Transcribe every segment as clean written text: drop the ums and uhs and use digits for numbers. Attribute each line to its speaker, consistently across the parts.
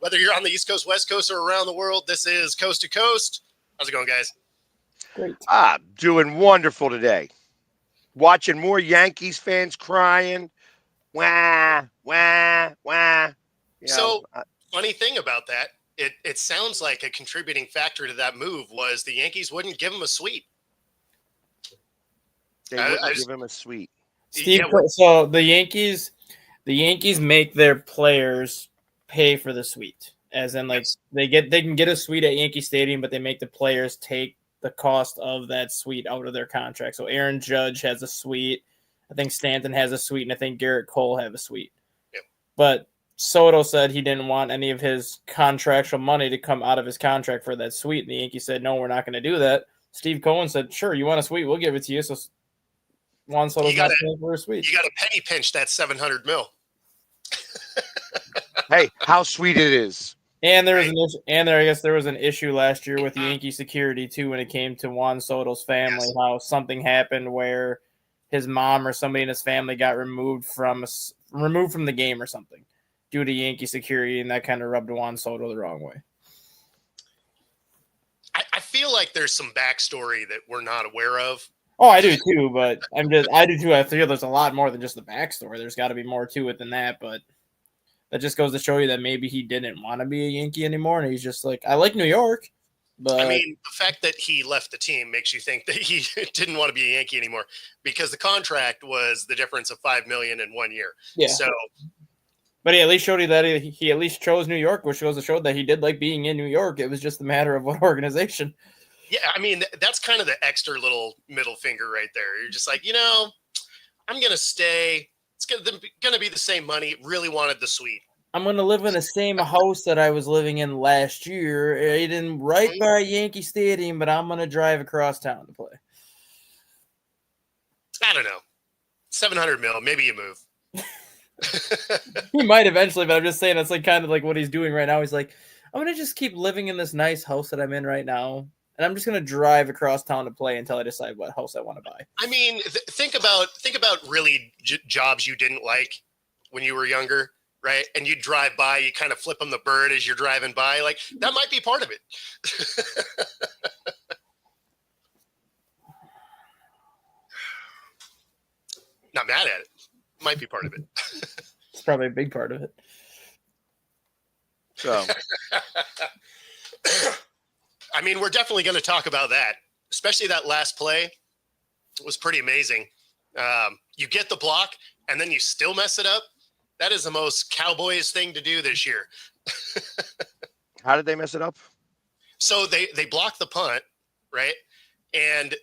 Speaker 1: Whether you're on the East Coast, West Coast, or around the world, this is Coast to Coast. How's it going, guys?
Speaker 2: Great.
Speaker 3: Doing wonderful today. Watching more Yankees fans crying. Wah, wah, wah.
Speaker 1: Funny thing about that, it sounds like a contributing factor to that move was the Yankees wouldn't give him a suite.
Speaker 3: They wouldn't give him a suite.
Speaker 2: Steve, so the Yankees make their players pay for the suite, as in like they can get a suite at Yankee Stadium, but they make the players take the cost of that suite out of their contract. So Aaron Judge has a suite, I think Stanton has a suite, and I think Garrett Cole have a suite.
Speaker 1: Yep.
Speaker 2: But Soto said he didn't want any of his contractual money to come out of his contract for that suite, and the Yankees said, no, we're not going to do that. Steve Cohen said, sure, you want a suite, we'll give it to you. So Juan Soto's not paying for a suite.
Speaker 1: You got to penny pinch that $700 million.
Speaker 3: Hey, how sweet it is.
Speaker 2: And there was an issue, I guess there was an issue last year with Yankee security too when it came to Juan Soto's family. Yes. How something happened where his mom or somebody in his family got removed from the game or something due to Yankee security, and that kind of rubbed Juan Soto the wrong way.
Speaker 1: I feel like there's some backstory that we're not aware of.
Speaker 2: Oh, I do too, but I do too. I feel there's a lot more than just the backstory. There's got to be more to it than that, but that just goes to show you that maybe he didn't want to be a Yankee anymore, and he's just like, I like New York. But
Speaker 1: I mean, the fact that he left the team makes you think that he didn't want to be a Yankee anymore, because the contract was the difference of $5 million in 1 year.
Speaker 2: Yeah.
Speaker 1: So,
Speaker 2: but he at least showed you that he at least chose New York, which goes to show that he did like being in New York. It was just a matter of what organization.
Speaker 1: Yeah, I mean, that's kind of the extra little middle finger right there. You're just like, I'm going to stay. It's going to be the same money. Really wanted the suite.
Speaker 2: I'm going to live in the same house that I was living in last year. Right by Yankee Stadium, but I'm going to drive across town to play.
Speaker 1: I don't know. $700 million. Maybe you move.
Speaker 2: He might eventually, but I'm just saying that's like kind of like what he's doing right now. He's like, I'm going to just keep living in this nice house that I'm in right now. And I'm just going to drive across town to play until I decide what house I want to buy.
Speaker 1: I mean, think about really jobs you didn't like when you were younger, right? And you drive by, you kind of flip them the bird as you're driving by. Like, that might be part of it. Not mad at it. Might be part of it.
Speaker 2: It's probably a big part of it.
Speaker 3: So...
Speaker 1: I mean, we're definitely going to talk about that, especially that last play. It was pretty amazing. You get the block, and then you still mess it up. That is the most Cowboys thing to do this year.
Speaker 3: How did they mess it up?
Speaker 1: So they block the punt, right? And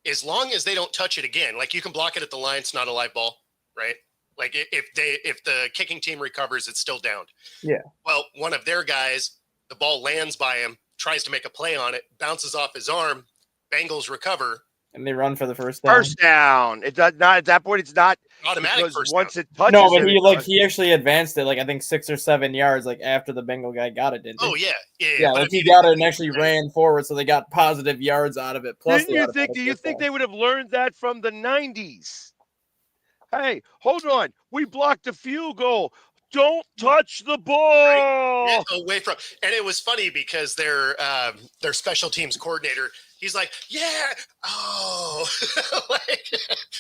Speaker 1: as long as they don't touch it again, like you can block it at the line, it's not a live ball, right? Like if the kicking team recovers, it's still downed.
Speaker 2: Yeah.
Speaker 1: Well, one of their guys, the ball lands by him, tries to make a play on it, bounces off his arm, Bengals recover.
Speaker 2: And they run for the first down.
Speaker 3: First down. It's not at that point. It's not
Speaker 1: automatic first
Speaker 3: once
Speaker 1: down.
Speaker 3: It touches.
Speaker 2: No, but he actually advanced it, like I think 6 or 7 yards, like after the Bengal guy got it, didn't he?
Speaker 1: Oh yeah.
Speaker 2: Yeah, like he got it and actually ran forward, so they got positive yards out of it. Plus,
Speaker 3: do you think they would have learned that from the 90s? Hey, hold on. We blocked a field goal. Don't touch the ball.
Speaker 1: Right? Get away from. And it was funny because their special teams coordinator, he's like, yeah, oh, like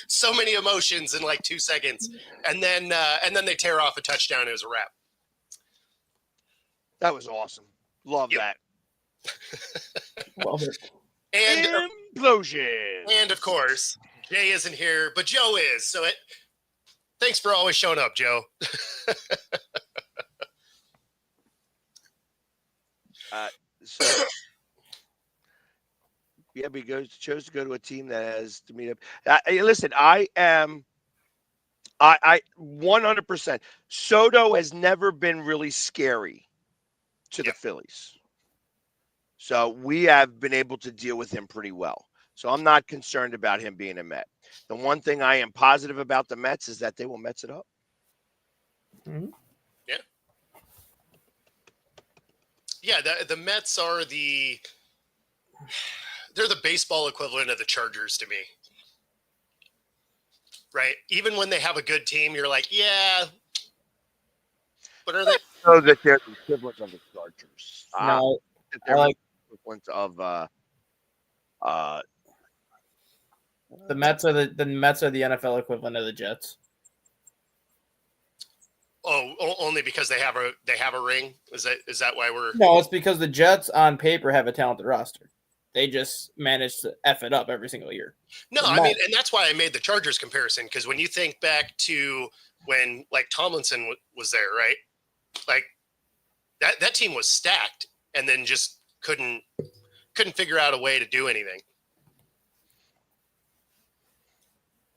Speaker 1: so many emotions in like 2 seconds, and then they tear off a touchdown. It was a wrap.
Speaker 3: That was awesome. Love that.
Speaker 2: Love it.
Speaker 1: And
Speaker 3: implosion.
Speaker 1: And of course, Jay isn't here, but Joe is. So thanks for always showing up, Joe.
Speaker 3: Yeah, we chose to go to a team that has to meet up. Listen, I 100%. Soto has never been really scary to the Phillies. So we have been able to deal with him pretty well. So I'm not concerned about him being a Met. The one thing I am positive about the Mets is that they will Mets it up.
Speaker 2: Mm-hmm.
Speaker 1: Yeah. Yeah, the Mets are they're the baseball equivalent of the Chargers to me. Right? Even when they have a good team, you're like, yeah. What are they?
Speaker 3: So that they're the equivalent of the Chargers.
Speaker 2: No,
Speaker 3: That
Speaker 2: I
Speaker 3: they're
Speaker 2: like
Speaker 3: the equivalent of
Speaker 2: the Mets are the Mets are the NFL equivalent of the Jets.
Speaker 1: Oh, only because they have a ring. Is that why we're?
Speaker 2: No, it's because the Jets on paper have a talented roster. They just manage to F it up every single year.
Speaker 1: No,
Speaker 2: The
Speaker 1: I mean,
Speaker 2: Mets-
Speaker 1: and that's why I made the Chargers comparison, because when you think back to when like Tomlinson was there, right? Like that team was stacked, and then just couldn't figure out a way to do anything.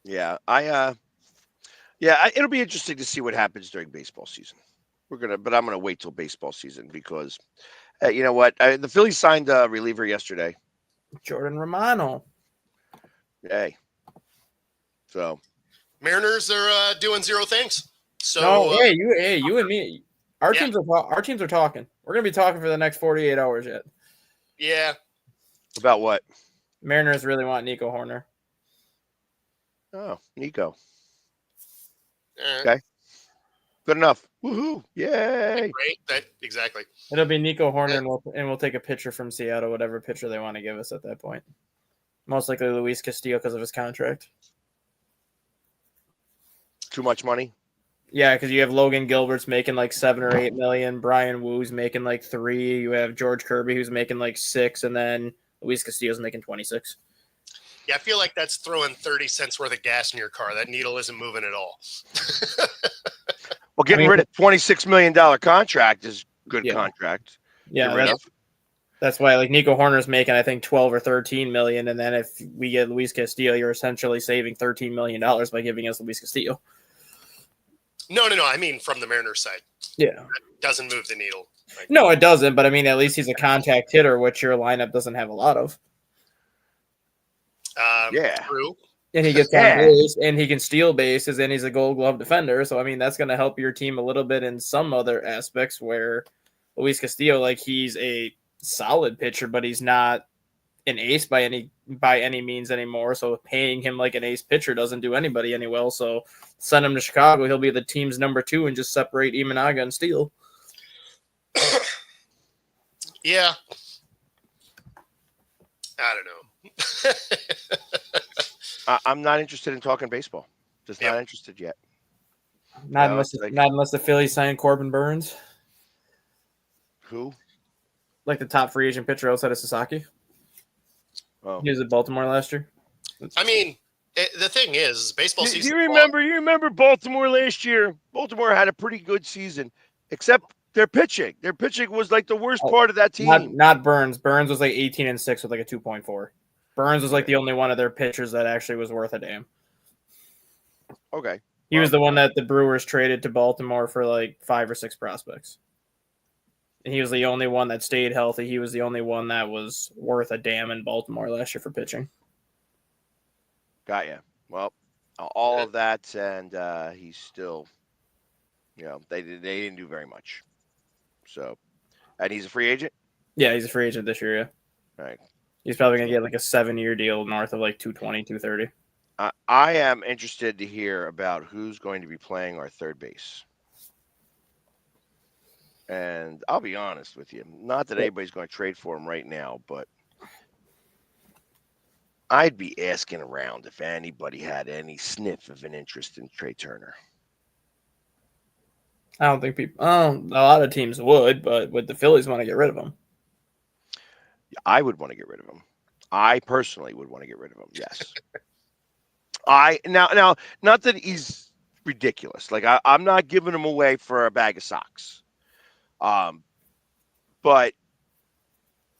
Speaker 3: yeah. It'll be interesting to see what happens during baseball season. But I'm gonna wait till baseball season because, you know what? The Phillies signed a reliever yesterday.
Speaker 2: Jordan Romano.
Speaker 3: Hey, so
Speaker 1: Mariners are doing zero things. So
Speaker 2: No, you and me. Our
Speaker 1: Yeah.
Speaker 2: teams are talking. We're gonna be talking for the next 48 hours yet.
Speaker 1: yeah,
Speaker 3: about what?
Speaker 2: Mariners really want Nico Horner.
Speaker 3: Oh, Nico.
Speaker 1: eh,
Speaker 3: Okay. Good enough. Woohoo! Yay!
Speaker 1: right. That exactly.
Speaker 2: It'll be Nico Horner, and we'll take a picture from Seattle, whatever picture they want to give us at that point. Most likely Luis Castillo because of his contract.
Speaker 3: Too much money.
Speaker 2: Yeah, because you have Logan Gilbert's making like 7 or 8 million. Brian Woo's making like 3. You have George Kirby who's making like 6, and then Luis Castillo's making 26.
Speaker 1: Yeah, I feel like that's throwing 30 cents worth of gas in your car. That needle isn't moving at all.
Speaker 3: Well, getting rid of $26 million contract is good contract.
Speaker 2: Yeah, that's why like Nico Horner's making I think 12 or 13 million, and then if we get Luis Castillo, you're essentially saving $13 million by giving us Luis Castillo.
Speaker 1: No. I mean, from the Mariners side.
Speaker 2: Yeah.
Speaker 1: That doesn't move the needle. Like,
Speaker 2: No, it doesn't. But I mean, at least he's a contact hitter, which your lineup doesn't have a lot of.
Speaker 1: True.
Speaker 2: And he gets on base, and he can steal bases, and he's a Gold Glove defender. So I mean, that's going to help your team a little bit in some other aspects. Where Luis Castillo, like he's a solid pitcher, but he's not an ace by any means anymore. So paying him like an ace pitcher doesn't do anybody any well. So send him to Chicago. He'll be the team's number 2 and just separate Imanaga and Steele.
Speaker 1: Yeah. I don't know.
Speaker 3: I'm not interested in talking baseball. Just not interested yet.
Speaker 2: Not unless the Phillies sign Corbin Burns.
Speaker 3: Who?
Speaker 2: Like the top free agent pitcher outside of Sasaki.
Speaker 3: Oh.
Speaker 2: He was at Baltimore last year.
Speaker 1: I mean, the thing is, baseball season.
Speaker 3: You remember Baltimore last year? Baltimore had a pretty good season, except their pitching. Their pitching was like the worst part of that team.
Speaker 2: Not Burns. Burns was like 18-6 with like a 2.4. Burns was like the only one of their pitchers that actually was worth a damn.
Speaker 3: Okay.
Speaker 2: He was the one that the Brewers traded to Baltimore for like 5 or 6 prospects. And he was the only one that stayed healthy. He was the only one that was worth a damn in Baltimore last year for pitching.
Speaker 3: Got you. Well, all of that, and he's still, they didn't do very much. So, and he's a free agent?
Speaker 2: Yeah, he's a free agent this year, yeah.
Speaker 3: All right.
Speaker 2: He's probably going to get like a 7-year deal north of like 220, 230.
Speaker 3: I am interested to hear about who's going to be playing our third base. And I'll be honest with you, not that anybody's going to trade for him right now, but I'd be asking around if anybody had any sniff of an interest in Trey Turner.
Speaker 2: I don't think people. A lot of teams would, but would the Phillies want to get rid of him?
Speaker 3: I would want to get rid of him. I personally would want to get rid of him. Yes. Now, not that he's ridiculous. Like I'm not giving him away for a bag of socks. But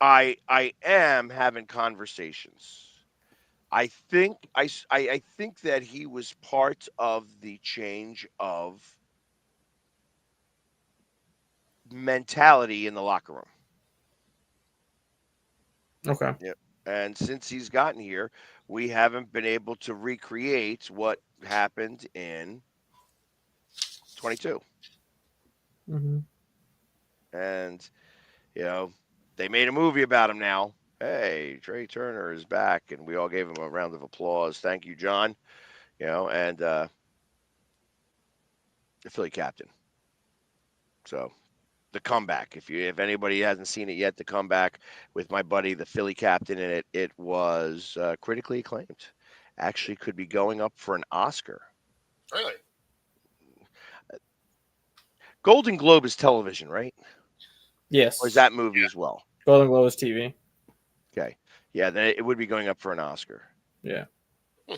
Speaker 3: I am having conversations. I think that he was part of the change of mentality in the locker room.
Speaker 2: Okay.
Speaker 3: Yeah. And since he's gotten here, we haven't been able to recreate what happened in 22.
Speaker 2: Mm-hmm.
Speaker 3: And, they made a movie about him now. Hey, Trey Turner is back. And we all gave him a round of applause. Thank you, John. And the Philly captain. So the comeback, if anybody hasn't seen it yet, the comeback with my buddy, the Philly captain in it, it was critically acclaimed. Actually, could be going up for an Oscar.
Speaker 1: Really?
Speaker 3: Golden Globe is television, right?
Speaker 2: Yes.
Speaker 3: Or is that movie as well?
Speaker 2: Golden Globe is TV.
Speaker 3: Okay. Yeah, then it would be going up for an Oscar.
Speaker 2: Yeah.
Speaker 1: Hmm.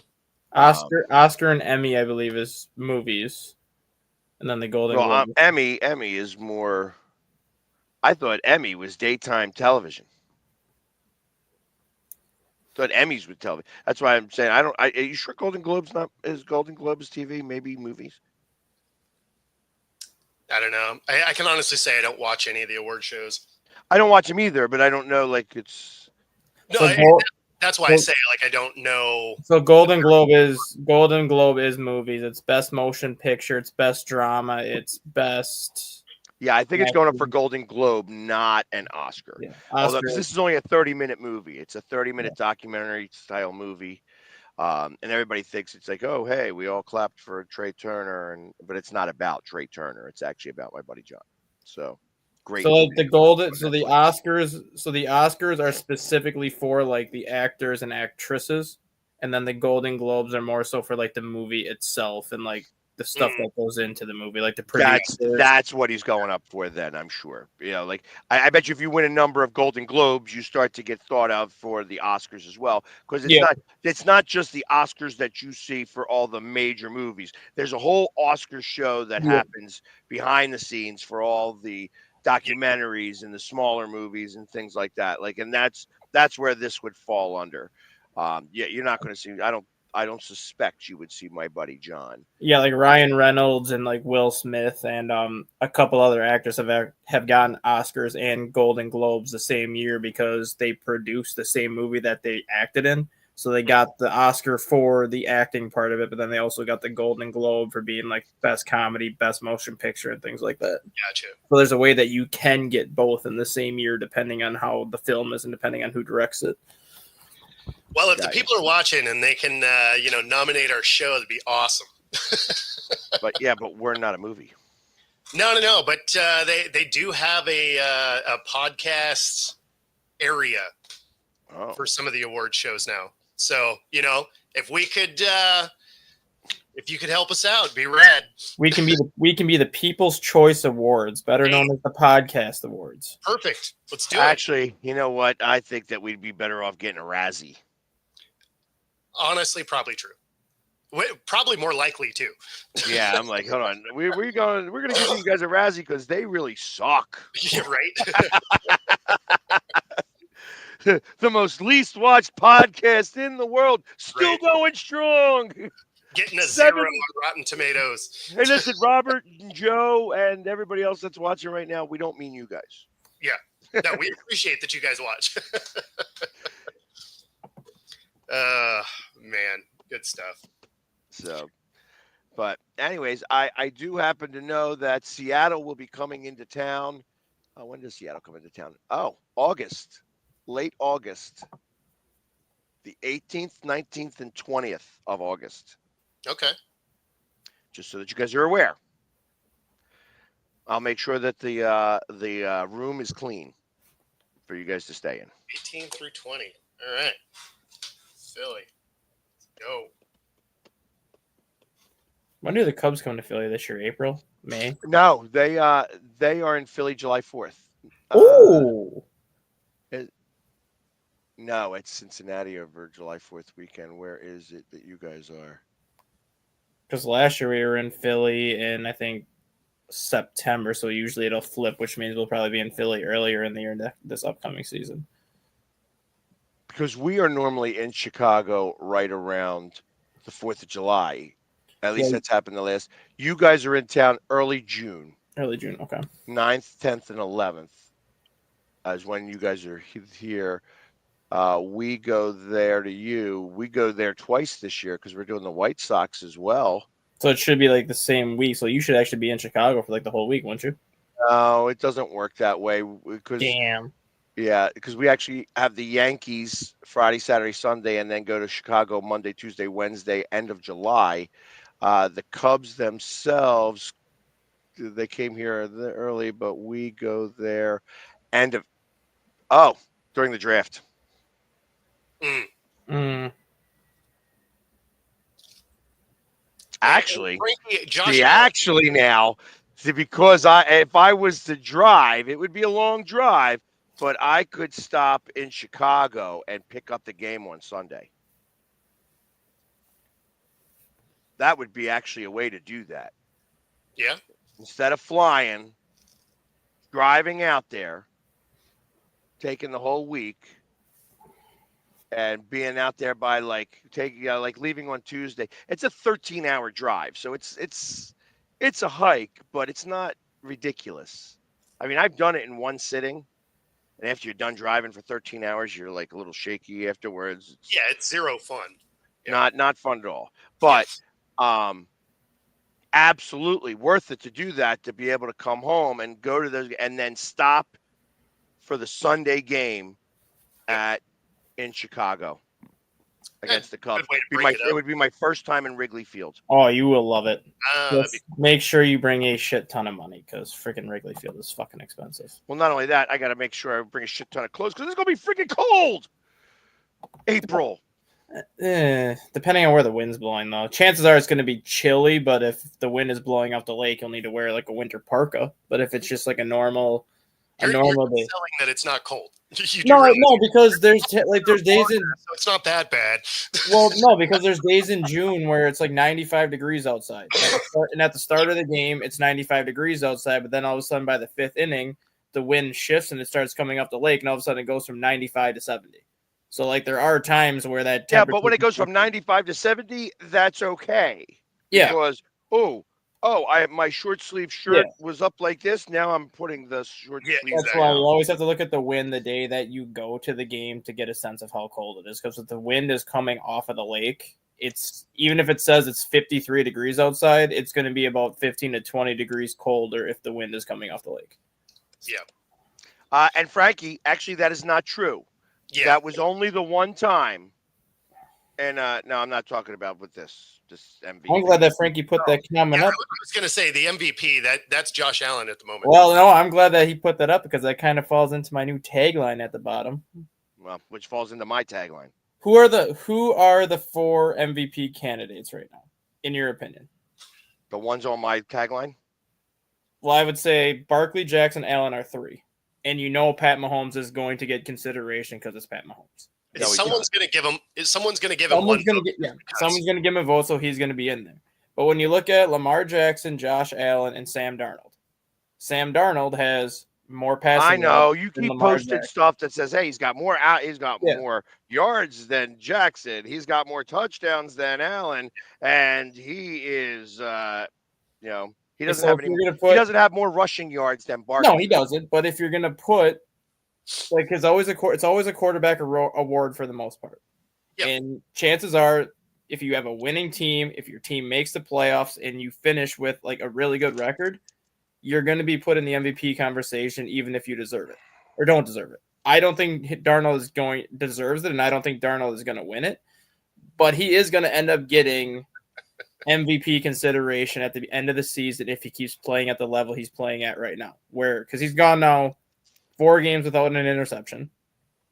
Speaker 2: Oscar and Emmy, I believe, is movies, and then the Golden
Speaker 3: Well,
Speaker 2: Globe.
Speaker 3: Emmy is more. I thought Emmy was daytime television. Thought Emmys would tell me. That's why I'm saying I don't. Are you sure Golden Globe's not is Golden Globes TV? Maybe movies.
Speaker 1: I don't know. I can honestly say I don't watch any of the award shows.
Speaker 3: I don't watch them either, but I don't know. Like it's
Speaker 1: No,
Speaker 2: So
Speaker 1: that's why I say like I don't know.
Speaker 2: So Golden Globe is movies. It's best motion picture. It's best drama. It's best.
Speaker 3: yeah. I think it's going up for Golden Globe, not an Oscar.
Speaker 2: Yeah,
Speaker 3: Although
Speaker 2: Oscar.
Speaker 3: because this is only a 30-minute movie. It's a 30-minute documentary style movie. And everybody thinks it's like, oh, hey, we all clapped for Trey Turner, but it's not about Trey Turner. It's actually about my buddy John. So great.
Speaker 2: So like the
Speaker 3: Netflix.
Speaker 2: Oscars are specifically for like the actors and actresses, and then the Golden Globes are more so for like the movie itself and like the stuff that goes into the movie, like the producers.
Speaker 3: That's what he's going up for. Then I'm sure. You know, like I bet you if you win a number of Golden Globes, you start to get thought of for the Oscars as well, because it's not just the Oscars that you see for all the major movies. There's a whole Oscar show that happens behind the scenes for all the documentaries and the smaller movies and things like that. Like, and that's where this would fall under. Yeah, you're not going to see. I don't suspect you would see my buddy John.
Speaker 2: Yeah, like Ryan Reynolds and like Will Smith and a couple other actors have gotten Oscars and Golden Globes the same year because they produced the same movie that they acted in. So they got the Oscar for the acting part of it, but then they also got the Golden Globe for being like best comedy, best motion picture, and things like that.
Speaker 1: Gotcha.
Speaker 2: So there's a way that you can get both in the same year, depending on how the film is and depending on who directs it.
Speaker 1: Well, if the people are watching and they can, nominate our show, that'd be awesome.
Speaker 3: but we're not a movie.
Speaker 1: No. But they do have a podcast area for some of the award shows now. So if we could, if you could help us out, it'd be rad.
Speaker 2: We can be the People's Choice Awards, better known as the Podcast Awards.
Speaker 1: Perfect. Let's do it.
Speaker 3: Actually, you know what? I think that we'd be better off getting a Razzie.
Speaker 1: Honestly, probably true. Probably more likely too.
Speaker 3: Yeah, I'm like, hold on, we're gonna give you guys a Razzie because they really suck.
Speaker 1: Yeah, right.
Speaker 3: The most least watched podcast in the world, still going strong.
Speaker 1: Getting a 0 on Rotten Tomatoes.
Speaker 3: Hey, listen, Robert and Joe and everybody else that's watching right now, we don't mean you guys.
Speaker 1: Yeah. No, we appreciate that you guys watch. Man, good stuff.
Speaker 3: So, but anyways, I do happen to know that Seattle will be coming into town. When does Seattle come into town? Oh, August, late August, the 18th, 19th, and 20th of August.
Speaker 1: Okay. Just
Speaker 3: so that you guys are aware. I'll make sure that the room is clean for you guys to stay in.
Speaker 1: 18 through 20. All right. Philly. Let's go.
Speaker 2: When do the Cubs come to Philly this year? April? May?
Speaker 3: No, they are in Philly July 4th. No, it's Cincinnati over July 4th weekend. Where is it that you guys are?
Speaker 2: Because last year we were in Philly in, I think, September, so usually it'll flip, which means we'll probably be in Philly earlier in the year this upcoming season.
Speaker 3: Because we are normally in Chicago right around the 4th of July. At least that's happened the last. You guys are in town early June.
Speaker 2: Early June, okay.
Speaker 3: 9th, 10th, and 11th is when you guys are here. We go there to you. We go there twice this year because we're doing the White Sox as well.
Speaker 2: So it should be like the same week. So you should actually be in Chicago for like the whole week, wouldn't you?
Speaker 3: No, it doesn't work that way.
Speaker 2: Damn.
Speaker 3: Yeah, because we actually have the Yankees Friday, Saturday, Sunday, and then go to Chicago Monday, Tuesday, Wednesday, end of July. The Cubs themselves they came here early, but we go there end of during the draft. Actually, because if I was to drive, it would be a long drive, but I could stop in Chicago and pick up the game on Sunday. That would be actually a way to do that.
Speaker 1: Yeah.
Speaker 3: Instead of flying, driving out there, taking the whole week, and being out there by leaving on Tuesday. It's a 13-hour drive, so it's a hike, but it's not ridiculous. I mean, I've done it in one sitting, and after you're done driving for 13 hours, you're like a little shaky afterwards.
Speaker 1: It's zero fun. Yeah.
Speaker 3: Not fun at all. But absolutely worth it to do that, to be able to come home and go to those and then stop for the Sunday game in Chicago against the Cubs. It would be my first time in Wrigley Field.
Speaker 2: Oh, you will love it. Just make sure you bring a shit ton of money, because freaking Wrigley Field is fucking expensive.
Speaker 3: Well, not only that, I got to make sure I bring a shit ton of clothes, because it's going to be freaking cold. April.
Speaker 2: Depending on where the wind's blowing, though. Chances are it's going to be chilly, but if the wind is blowing off the lake, you'll need to wear like a winter parka. But if it's just like a normal day,
Speaker 1: selling that it's not cold.
Speaker 2: No, because there's days in.
Speaker 1: So it's not that bad.
Speaker 2: Well, no, because there's days in June where it's like 95 degrees outside, and at the start of the game, it's 95 degrees outside. But then all of a sudden, by the fifth inning, the wind shifts and it starts coming up the lake, and all of a sudden, it goes from 95 to 70. So, like, there are times where that temperature.
Speaker 3: Yeah, but when it goes from 95 to 70, that's okay.
Speaker 2: Yeah.
Speaker 3: Because my short sleeve shirt was up like this. Now I'm putting the short sleeve.
Speaker 2: That's why you always have to look at the wind the day that you go to the game to get a sense of how cold it is. Because if the wind is coming off of the lake, it's even if it says it's 53 degrees outside, it's going to be about 15 to 20 degrees colder if the wind is coming off the lake.
Speaker 1: Yeah.
Speaker 3: And Frankie, actually, that is not true.
Speaker 1: Yeah.
Speaker 3: That was only the one time. And no, I'm not talking about with this MVP.
Speaker 2: I'm glad that Frankie put that comment up.
Speaker 1: I was going to say the MVP, that's Josh Allen at the moment.
Speaker 2: Well, no, I'm glad that he put that up, because that kind of falls into my new tagline at the bottom.
Speaker 3: Well, which falls into my tagline.
Speaker 2: Who are the 4 MVP candidates right now, in your opinion?
Speaker 3: The ones on my tagline?
Speaker 2: Well, I would say Barkley, Jackson, Allen are 3. And Pat Mahomes is going to get consideration because it's Pat Mahomes.
Speaker 1: Someone's going to give him. Someone's going to give him one.
Speaker 2: Someone's going to give him a vote, so he's going to be in there. But when you look at Lamar Jackson, Josh Allen, and Sam Darnold has more passing.
Speaker 3: I know you keep posting stuff that says, "Hey, he's got more more yards than Jackson. He's got more touchdowns than Allen, and he is, he doesn't have any. He doesn't have more rushing yards than Barkley.
Speaker 2: No, he doesn't. But if you're going to put it's always a quarterback award for the most part. Yep. And chances are, if you have a winning team, if your team makes the playoffs and you finish with like a really good record, you're going to be put in the MVP conversation, even if you deserve it or don't deserve it. I don't think Darnold deserves it, and I don't think Darnold is going to win it, but he is going to end up getting MVP consideration at the end of the season if he keeps playing at the level he's playing at right now. Because he's gone now 4 games without an interception.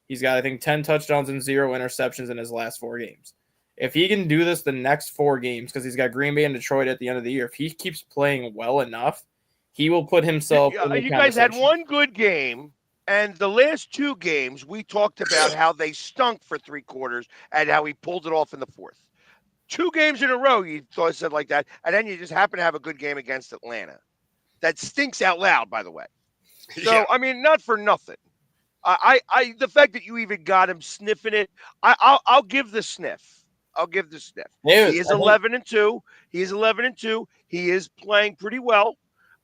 Speaker 2: He's got, I think, 10 touchdowns and 0 interceptions in his last 4 games. If he can do this the next 4 games, because he's got Green Bay and Detroit at the end of the year, if he keeps playing well enough, he will put himself in the
Speaker 3: You guys had one good game, and the last 2 games, we talked about how they stunk for 3 quarters and how he pulled it off in the 4th. 2 games in a row, you said like that, and then you just happen to have a good game against Atlanta. That stinks out loud, by the way. So, I mean, not for nothing. The fact that you even got him sniffing it, I'll give the sniff. He is 11-2. He is 11-2. He is playing pretty well.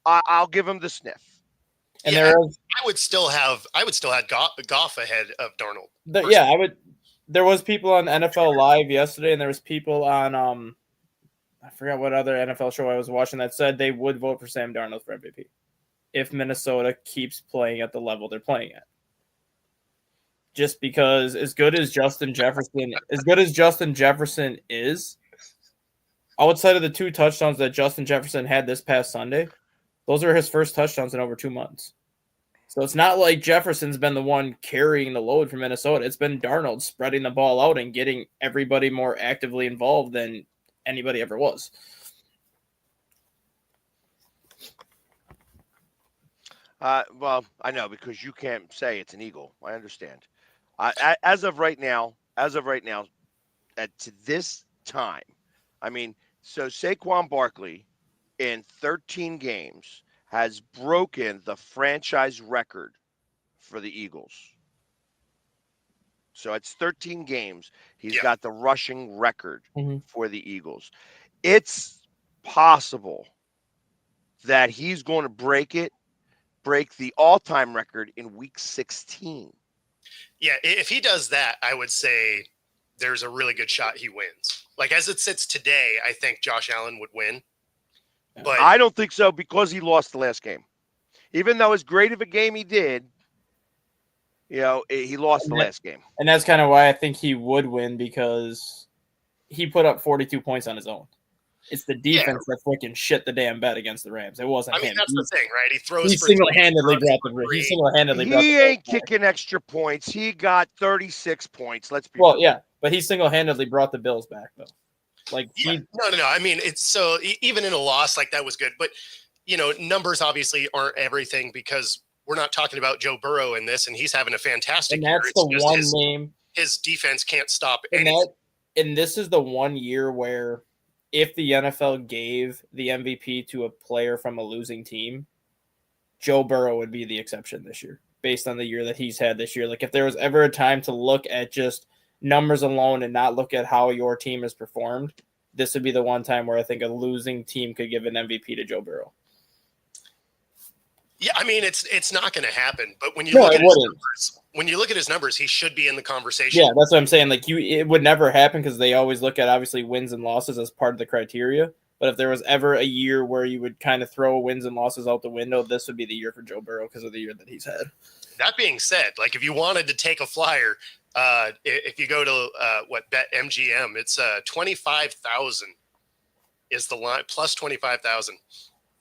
Speaker 3: I'll give him the sniff.
Speaker 1: And I would still have Goff ahead of Darnold.
Speaker 2: I would. There was people on NFL Live yesterday, and there was people on I forgot what other NFL show I was watching that said they would vote for Sam Darnold for MVP if Minnesota keeps playing at the level they're playing at. Just because as good as Justin Jefferson is, outside of the 2 touchdowns that Justin Jefferson had this past Sunday, Those are his first touchdowns in over 2 months. So it's not like Jefferson's been the one carrying the load for Minnesota. It's been Darnold spreading the ball out and getting everybody more actively involved than anybody ever was.
Speaker 3: Well, I know because you can't say it's an Eagle. I understand. As of right now, to this time, I mean, so Saquon Barkley in 13 games has broken the franchise record for the Eagles. So it's 13 games. He's got the rushing record for the Eagles. It's possible that he's going to break the all-time record in week 16.
Speaker 1: Yeah, if he does that, I would say there's a really good shot he wins. Like as it sits today, I think Josh Allen would win. But
Speaker 3: I don't think so because he lost the last game. Even though as great of a game he did, he lost the last game.
Speaker 2: And that's kind of why I think he would win because he put up 42 points on his own. It's the defense that freaking shit the damn bed against the Rams. It wasn't him.
Speaker 1: That's the thing, right?
Speaker 2: He single-handedly brought the
Speaker 3: He ain't kicking extra points. He got 36 points. Let's be
Speaker 2: real. Yeah, but he single-handedly brought the Bills back though. Like
Speaker 1: no. I mean, it's so even in a loss like that was good, but numbers obviously aren't everything because we're not talking about Joe Burrow in this, and he's having a fantastic year.
Speaker 2: And that's the one name.
Speaker 1: His defense can't stop anything.
Speaker 2: And this is the one year where if the NFL gave the MVP to a player from a losing team, Joe Burrow would be the exception this year, based on the year that he's had this year. Like if there was ever a time to look at just numbers alone and not look at how your team has performed, this would be the one time where I think a losing team could give an MVP to Joe Burrow.
Speaker 1: Yeah, I mean it's not going to happen. But when you look at his numbers, he should be in the conversation.
Speaker 2: Yeah, that's what I'm saying. Like it would never happen because they always look at obviously wins and losses as part of the criteria. But if there was ever a year where you would kind of throw wins and losses out the window, this would be the year for Joe Burrow because of the year that he's had.
Speaker 1: That being said, like if you wanted to take a flyer, if you go to BetMGM, it's 25,000 is the line plus 25,000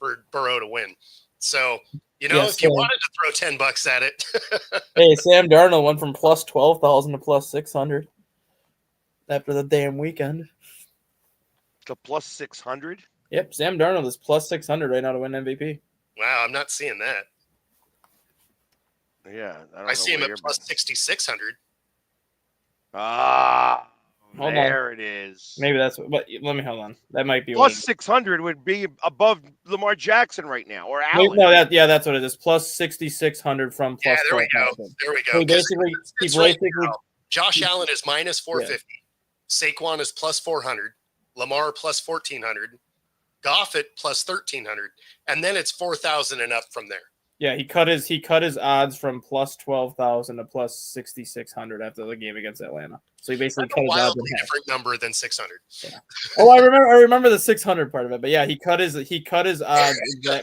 Speaker 1: for Burrow to win. So. If you wanted to throw $10 at it.
Speaker 2: Hey, Sam Darnold went from plus 12,000 to plus 600 after the damn weekend.
Speaker 3: To plus 600?
Speaker 2: Yep, Sam Darnold is plus 600 right now to win MVP.
Speaker 1: Wow, I'm not seeing that.
Speaker 3: Yeah,
Speaker 1: I see him at plus 6,600.
Speaker 3: There it is.
Speaker 2: Maybe that's what, but let me hold on. That might be
Speaker 3: plus 600 would be above Lamar Jackson right now, or Allen.
Speaker 2: No, that's what it is. Plus 6,600 from plus.
Speaker 1: Yeah, there we go.
Speaker 2: So basically,
Speaker 1: Josh Allen is minus 450. Yeah. Saquon is plus 400. Lamar plus 1,400. Goff at plus 1,300, and then it's 4,000 and up from there.
Speaker 2: Yeah, he cut his odds from plus 12,000 to plus 6,600 after the game against Atlanta. So he basically cut his odds in half.
Speaker 1: Different number than 600.
Speaker 2: Yeah. Oh, I remember the 600 part of it, but yeah, he cut his odds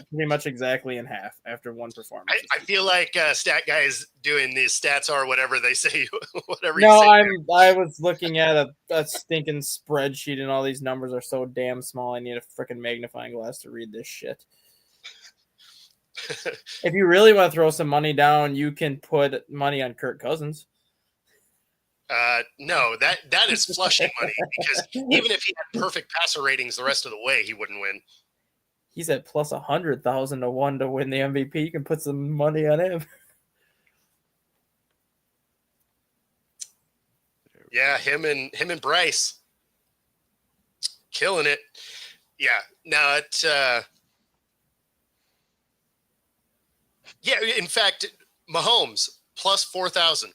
Speaker 2: pretty much exactly in half after one performance.
Speaker 1: I feel like stat guys doing these stats are whatever they say, whatever.
Speaker 2: No, I was looking at a stinking spreadsheet, and all these numbers are so damn small. I need a freaking magnifying glass to read this shit. If you really want to throw some money down, you can put money on Kirk Cousins.
Speaker 1: No, that is flushing money because even if he had perfect passer ratings the rest of the way, he wouldn't win.
Speaker 2: He's at plus 100,000 to 1 to win the MVP. You can put some money on him.
Speaker 1: Yeah, him and Bryce killing it. Yeah, now it. Yeah, in fact, Mahomes plus 4,000.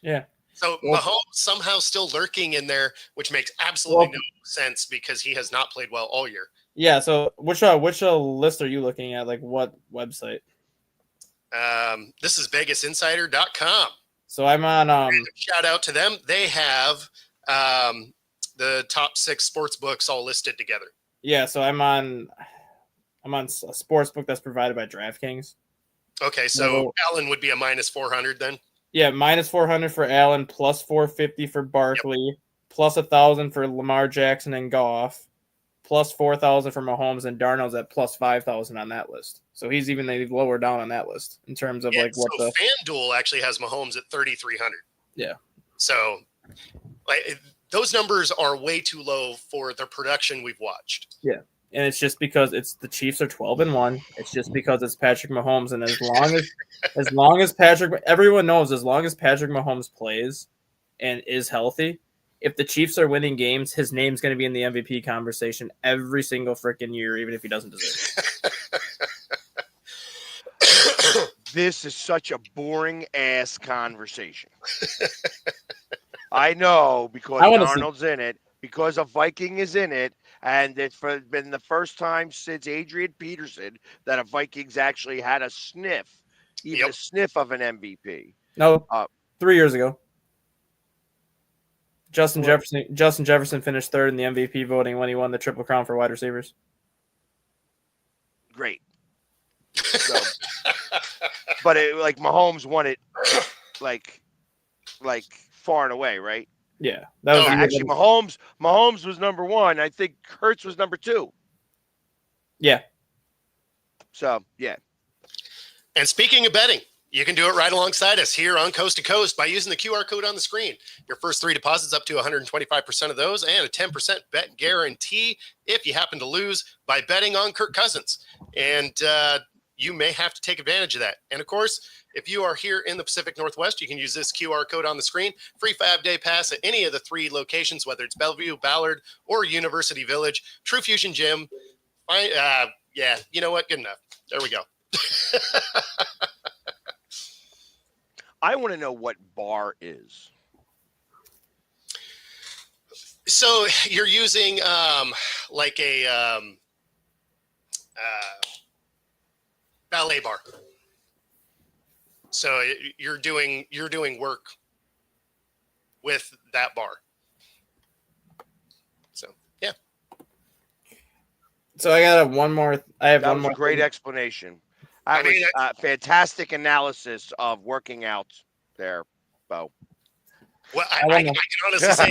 Speaker 2: Yeah.
Speaker 1: So Mahomes somehow still lurking in there, which makes absolutely no sense because he has not played well all year.
Speaker 2: Yeah. So which list are you looking at? Like what website?
Speaker 1: This is VegasInsider.com.
Speaker 2: So I'm on.
Speaker 1: Shout out to them. They have the top 6 sports books all listed together.
Speaker 2: Yeah. So I'm on a sports book that's provided by DraftKings.
Speaker 1: Okay, so Allen would be a minus 400 then?
Speaker 2: Yeah, minus 400 for Allen, plus 450 for Barkley, plus 1,000 for Lamar Jackson and Goff, plus 4,000 for Mahomes, and Darnold's at plus 5,000 on that list. So he's even lower down on that list in terms of like what
Speaker 1: so
Speaker 2: the
Speaker 1: FanDuel actually has Mahomes at 3,300.
Speaker 2: Yeah.
Speaker 1: So like those numbers are way too low for the production we've watched.
Speaker 2: Yeah. And it's just because it's the Chiefs are 12-1. It's just because it's Patrick Mahomes, and as long as everyone knows, as long as Patrick Mahomes plays and is healthy, if the Chiefs are winning games, his name's going to be in the MVP conversation every single freaking year, even if he doesn't deserve
Speaker 3: it. This is such a boring ass conversation. I know, because Darnold's in it, because a Viking is in it, and it's been the first time since Adrian Peterson that a Vikings actually had a sniff, a sniff of an MVP.
Speaker 2: No, 3 years ago. Justin Jefferson finished third in the MVP voting when he won the Triple Crown for wide receivers.
Speaker 3: Great. So, but like Mahomes won it, like far and away, right?
Speaker 2: Yeah,
Speaker 3: that was actually Mahomes was number one. I think Hurts was number two.
Speaker 2: Yeah.
Speaker 3: So yeah.
Speaker 1: And speaking of betting, you can do it right alongside us here on Coast to Coast by using the QR code on the screen. Your first 3 deposits up to 125% of those, and a 10% bet guarantee if you happen to lose by betting on Kirk Cousins. And you may have to take advantage of that. And of course, if you are here in the Pacific Northwest, you can use this QR code on the screen. Free 5-day pass at any of the 3 locations, whether it's Bellevue, Ballard, or University Village. True Fusion Gym. Yeah, you know what? Good enough. There we go.
Speaker 3: I want to know what bar is.
Speaker 1: So you're using like a ballet bar. So you're doing work with that bar. So yeah.
Speaker 2: So I got one more.
Speaker 3: That was a great explanation. That was fantastic analysis of working out there, Bo.
Speaker 1: Well, I can honestly say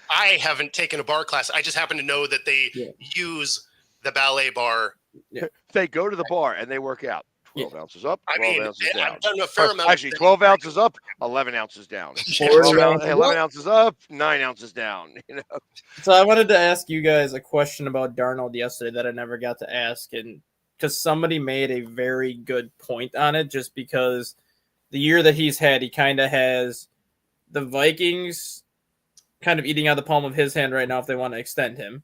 Speaker 1: I haven't taken a bar class. I just happen to know that they use the ballet bar.
Speaker 3: Yeah. They go to the bar and they work out. 12 ounces up, 12 ounces down.
Speaker 1: I've done a fair amount.
Speaker 3: Actually, 12 ounces up, 11 ounces down. 11 ounces up, 9 ounces down. You know.
Speaker 2: So I wanted to ask you guys a question about Darnold yesterday that I never got to ask, and because somebody made a very good point on it, just because the year that he's had, he kind of has the Vikings kind of eating out the palm of his hand right now if they want to extend him.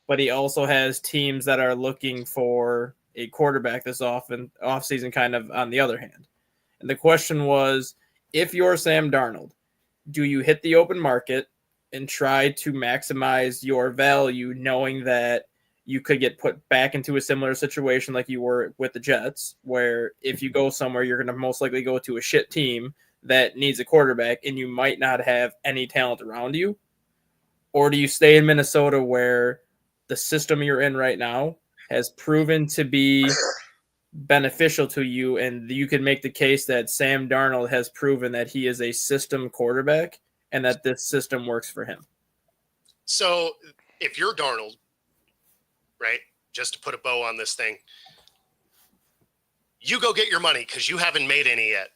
Speaker 2: But he also has teams that are looking for a quarterback this offseason kind of on the other hand. And the question was, if you're Sam Darnold, do you hit the open market and try to maximize your value knowing that you could get put back into a similar situation like you were with the Jets, where if you go somewhere, you're going to most likely go to a shit team that needs a quarterback and you might not have any talent around you? Or do you stay in Minnesota where the system you're in right now has proven to be beneficial to you, and you can make the case that Sam Darnold has proven that he is a system quarterback and that this system works for him?
Speaker 1: So if you're Darnold, right, just to put a bow on this thing, you go get your money because you haven't made any yet.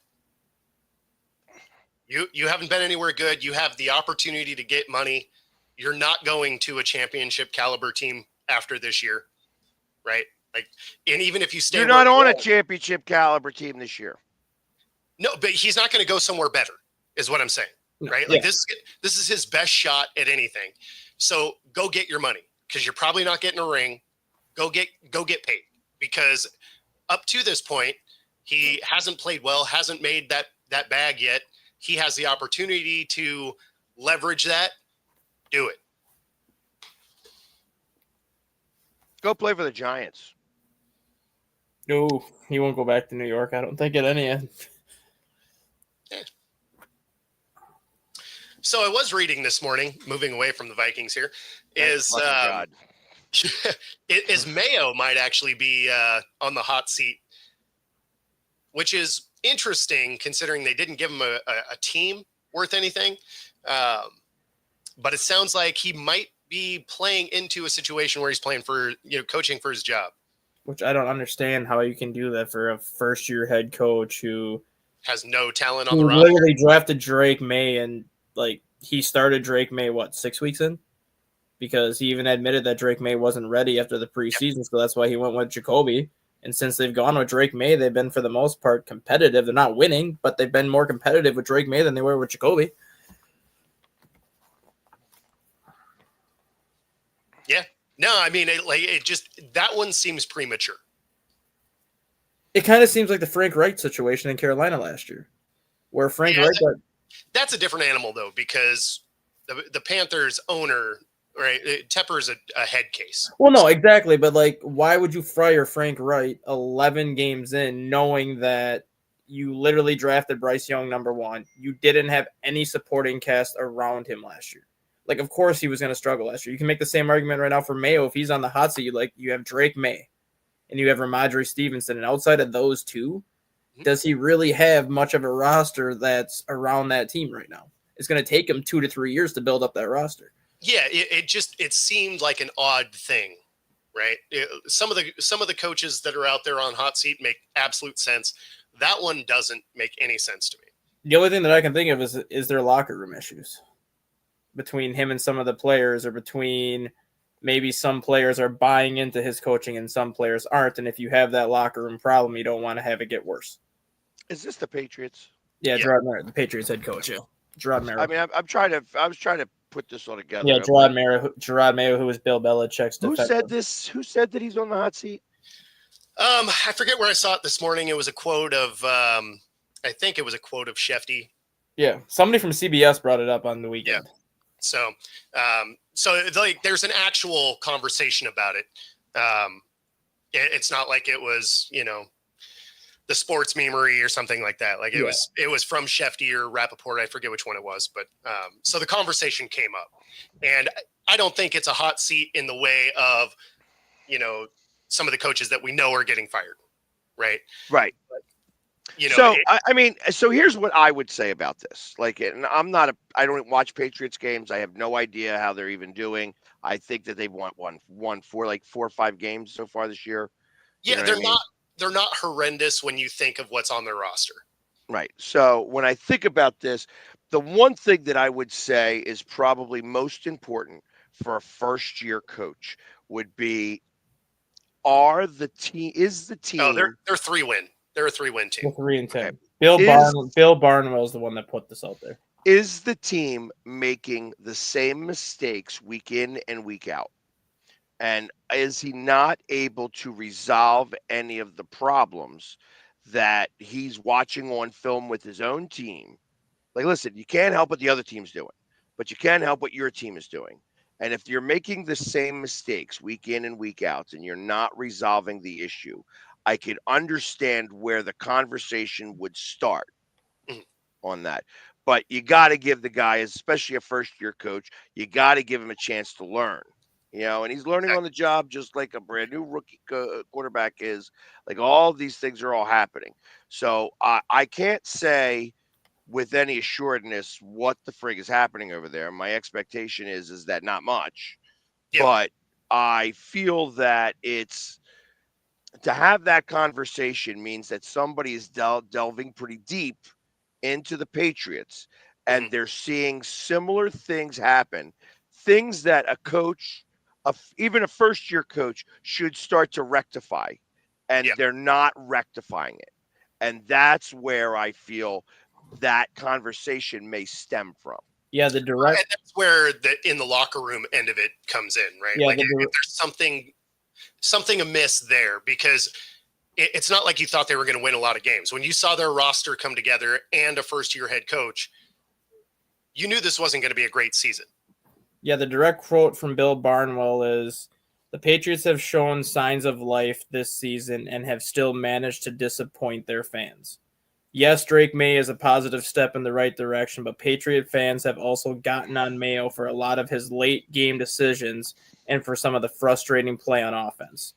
Speaker 1: You haven't been anywhere good. You have the opportunity to get money. You're not going to a championship caliber team after this year, right? Like, and even if you stay,
Speaker 3: you're not on a championship caliber team this year.
Speaker 1: No, but he's not going to go somewhere better, is what I'm saying, right? Like this is his best shot at anything. So go get your money because you're probably not getting a ring. Go get paid, because up to this point, he hasn't played well, hasn't made that bag yet. He has the opportunity to leverage that. Do it.
Speaker 3: Go play for the Giants.
Speaker 2: No, he won't go back to New York. I don't think at any end.
Speaker 1: So I was reading this morning, moving away from the Vikings here, is Mayo might actually be on the hot seat, which is interesting considering they didn't give him a team worth anything. But it sounds like he might be playing into a situation where he's playing for, coaching for his job.
Speaker 2: Which I don't understand how you can do that for a first-year head coach who
Speaker 1: has no talent on the
Speaker 2: roster.
Speaker 1: roster.
Speaker 2: Literally drafted Drake May, and he started Drake May 6 weeks in, because he even admitted that Drake May wasn't ready after the preseason, so that's why he went with Jacoby. And since they've gone with Drake May, they've been for the most part competitive. They're not winning, but they've been more competitive with Drake May than they were with Jacoby.
Speaker 1: Yeah. No, I mean, it just, that one seems premature.
Speaker 2: It kind of seems like the Frank Reich situation in Carolina last year, where Frank Reich
Speaker 1: that's a different animal, though, because the Panthers owner, right, Tepper's a head case.
Speaker 2: Well, no, exactly. But, why would you fire Frank Reich 11 games in knowing that you literally drafted Bryce Young #1? You didn't have any supporting cast around him last year. Of course he was going to struggle last year. You can make the same argument right now for Mayo. If he's on the hot seat, you have Drake May and you have Ramondre Stevenson. And outside of those two, does he really have much of a roster that's around that team right now? It's going to take him 2 to 3 years to build up that roster.
Speaker 1: Yeah, it seemed like an odd thing, right? Some of the coaches that are out there on hot seat make absolute sense. That one doesn't make any sense to me.
Speaker 2: The only thing that I can think of is their locker room issues between him and some of the players, or between maybe some players are buying into his coaching and some players aren't. And if you have that locker room problem, you don't want to have it get worse.
Speaker 3: Is this the Patriots?
Speaker 2: Yeah, Gerard Mayer, the Patriots head coach. Yeah, Gerard Mayer.
Speaker 3: I mean, I was trying to put this all together.
Speaker 2: Yeah, Gerard Mayer, who was Bill Belichick's defense.
Speaker 3: Who said this? Who said that he's on the hot seat?
Speaker 1: I forget where I saw it this morning. It was a quote of, I think it was a quote of Shefty.
Speaker 2: Yeah, somebody from CBS brought it up on the weekend.
Speaker 1: Yeah. So there's an actual conversation about it. It's not like it was, the sports memery or something like that. It was from Shefty or Rappaport. I forget which one it was, but so the conversation came up, and I don't think it's a hot seat in the way of, some of the coaches that we know are getting fired. Right.
Speaker 3: Right.
Speaker 1: But,
Speaker 3: so here's what I would say about this. And I don't watch Patriots games. I have no idea how they're even doing. I think that they've won 4 or 5 games so far this year.
Speaker 1: Yeah, they're not horrendous when you think of what's on their roster.
Speaker 3: Right. So when I think about this, the one thing that I would say is probably most important for a first-year coach would be, is the team?
Speaker 1: Oh, they're 3-win. They're a 3-win team.
Speaker 2: 3-10.
Speaker 3: Okay.
Speaker 2: Bill Barnwell is the one that put this out there.
Speaker 3: Is the team making the same mistakes week in and week out? And is he not able to resolve any of the problems that he's watching on film with his own team? Listen, you can't help what the other team's doing, but you can help what your team is doing. And if you're making the same mistakes week in and week out and you're not resolving the issue, I could understand where the conversation would start on that. But you got to give the guy, especially a first-year coach, you got to give him a chance to learn. And he's learning on the job just like a brand new rookie quarterback is. All these things are all happening. So I can't say with any assuredness what the frig is happening over there. My expectation is that not much. Yeah. But I feel that to have that conversation means that somebody is delving pretty deep into the Patriots, and they're seeing similar things happen, things that a coach, even a first-year coach, should start to rectify, and they're not rectifying it. And that's where I feel that conversation may stem from.
Speaker 2: Yeah, and
Speaker 1: that's where in the locker room end of it comes in, right?
Speaker 2: Yeah,
Speaker 1: if there's something amiss there, because it's not like you thought they were going to win a lot of games. When you saw their roster come together and a first-year head coach, you knew this wasn't going to be a great season.
Speaker 2: Yeah, the direct quote from Bill Barnwell is, "The Patriots have shown signs of life this season and have still managed to disappoint their fans. Yes, Drake May is a positive step in the right direction, but Patriot fans have also gotten on Mayo for a lot of his late game decisions and for some of the frustrating play on offense."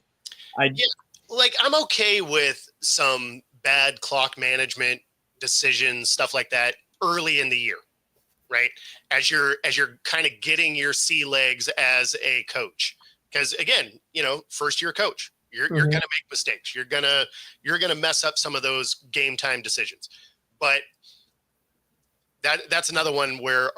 Speaker 1: I'm okay with some bad clock management decisions, stuff like that early in the year, right? As you're kind of getting your sea legs as a coach. Because again, first year coach, you're
Speaker 2: Mhm.
Speaker 1: going to make mistakes. You're going to mess up some of those game time decisions. But that's another one where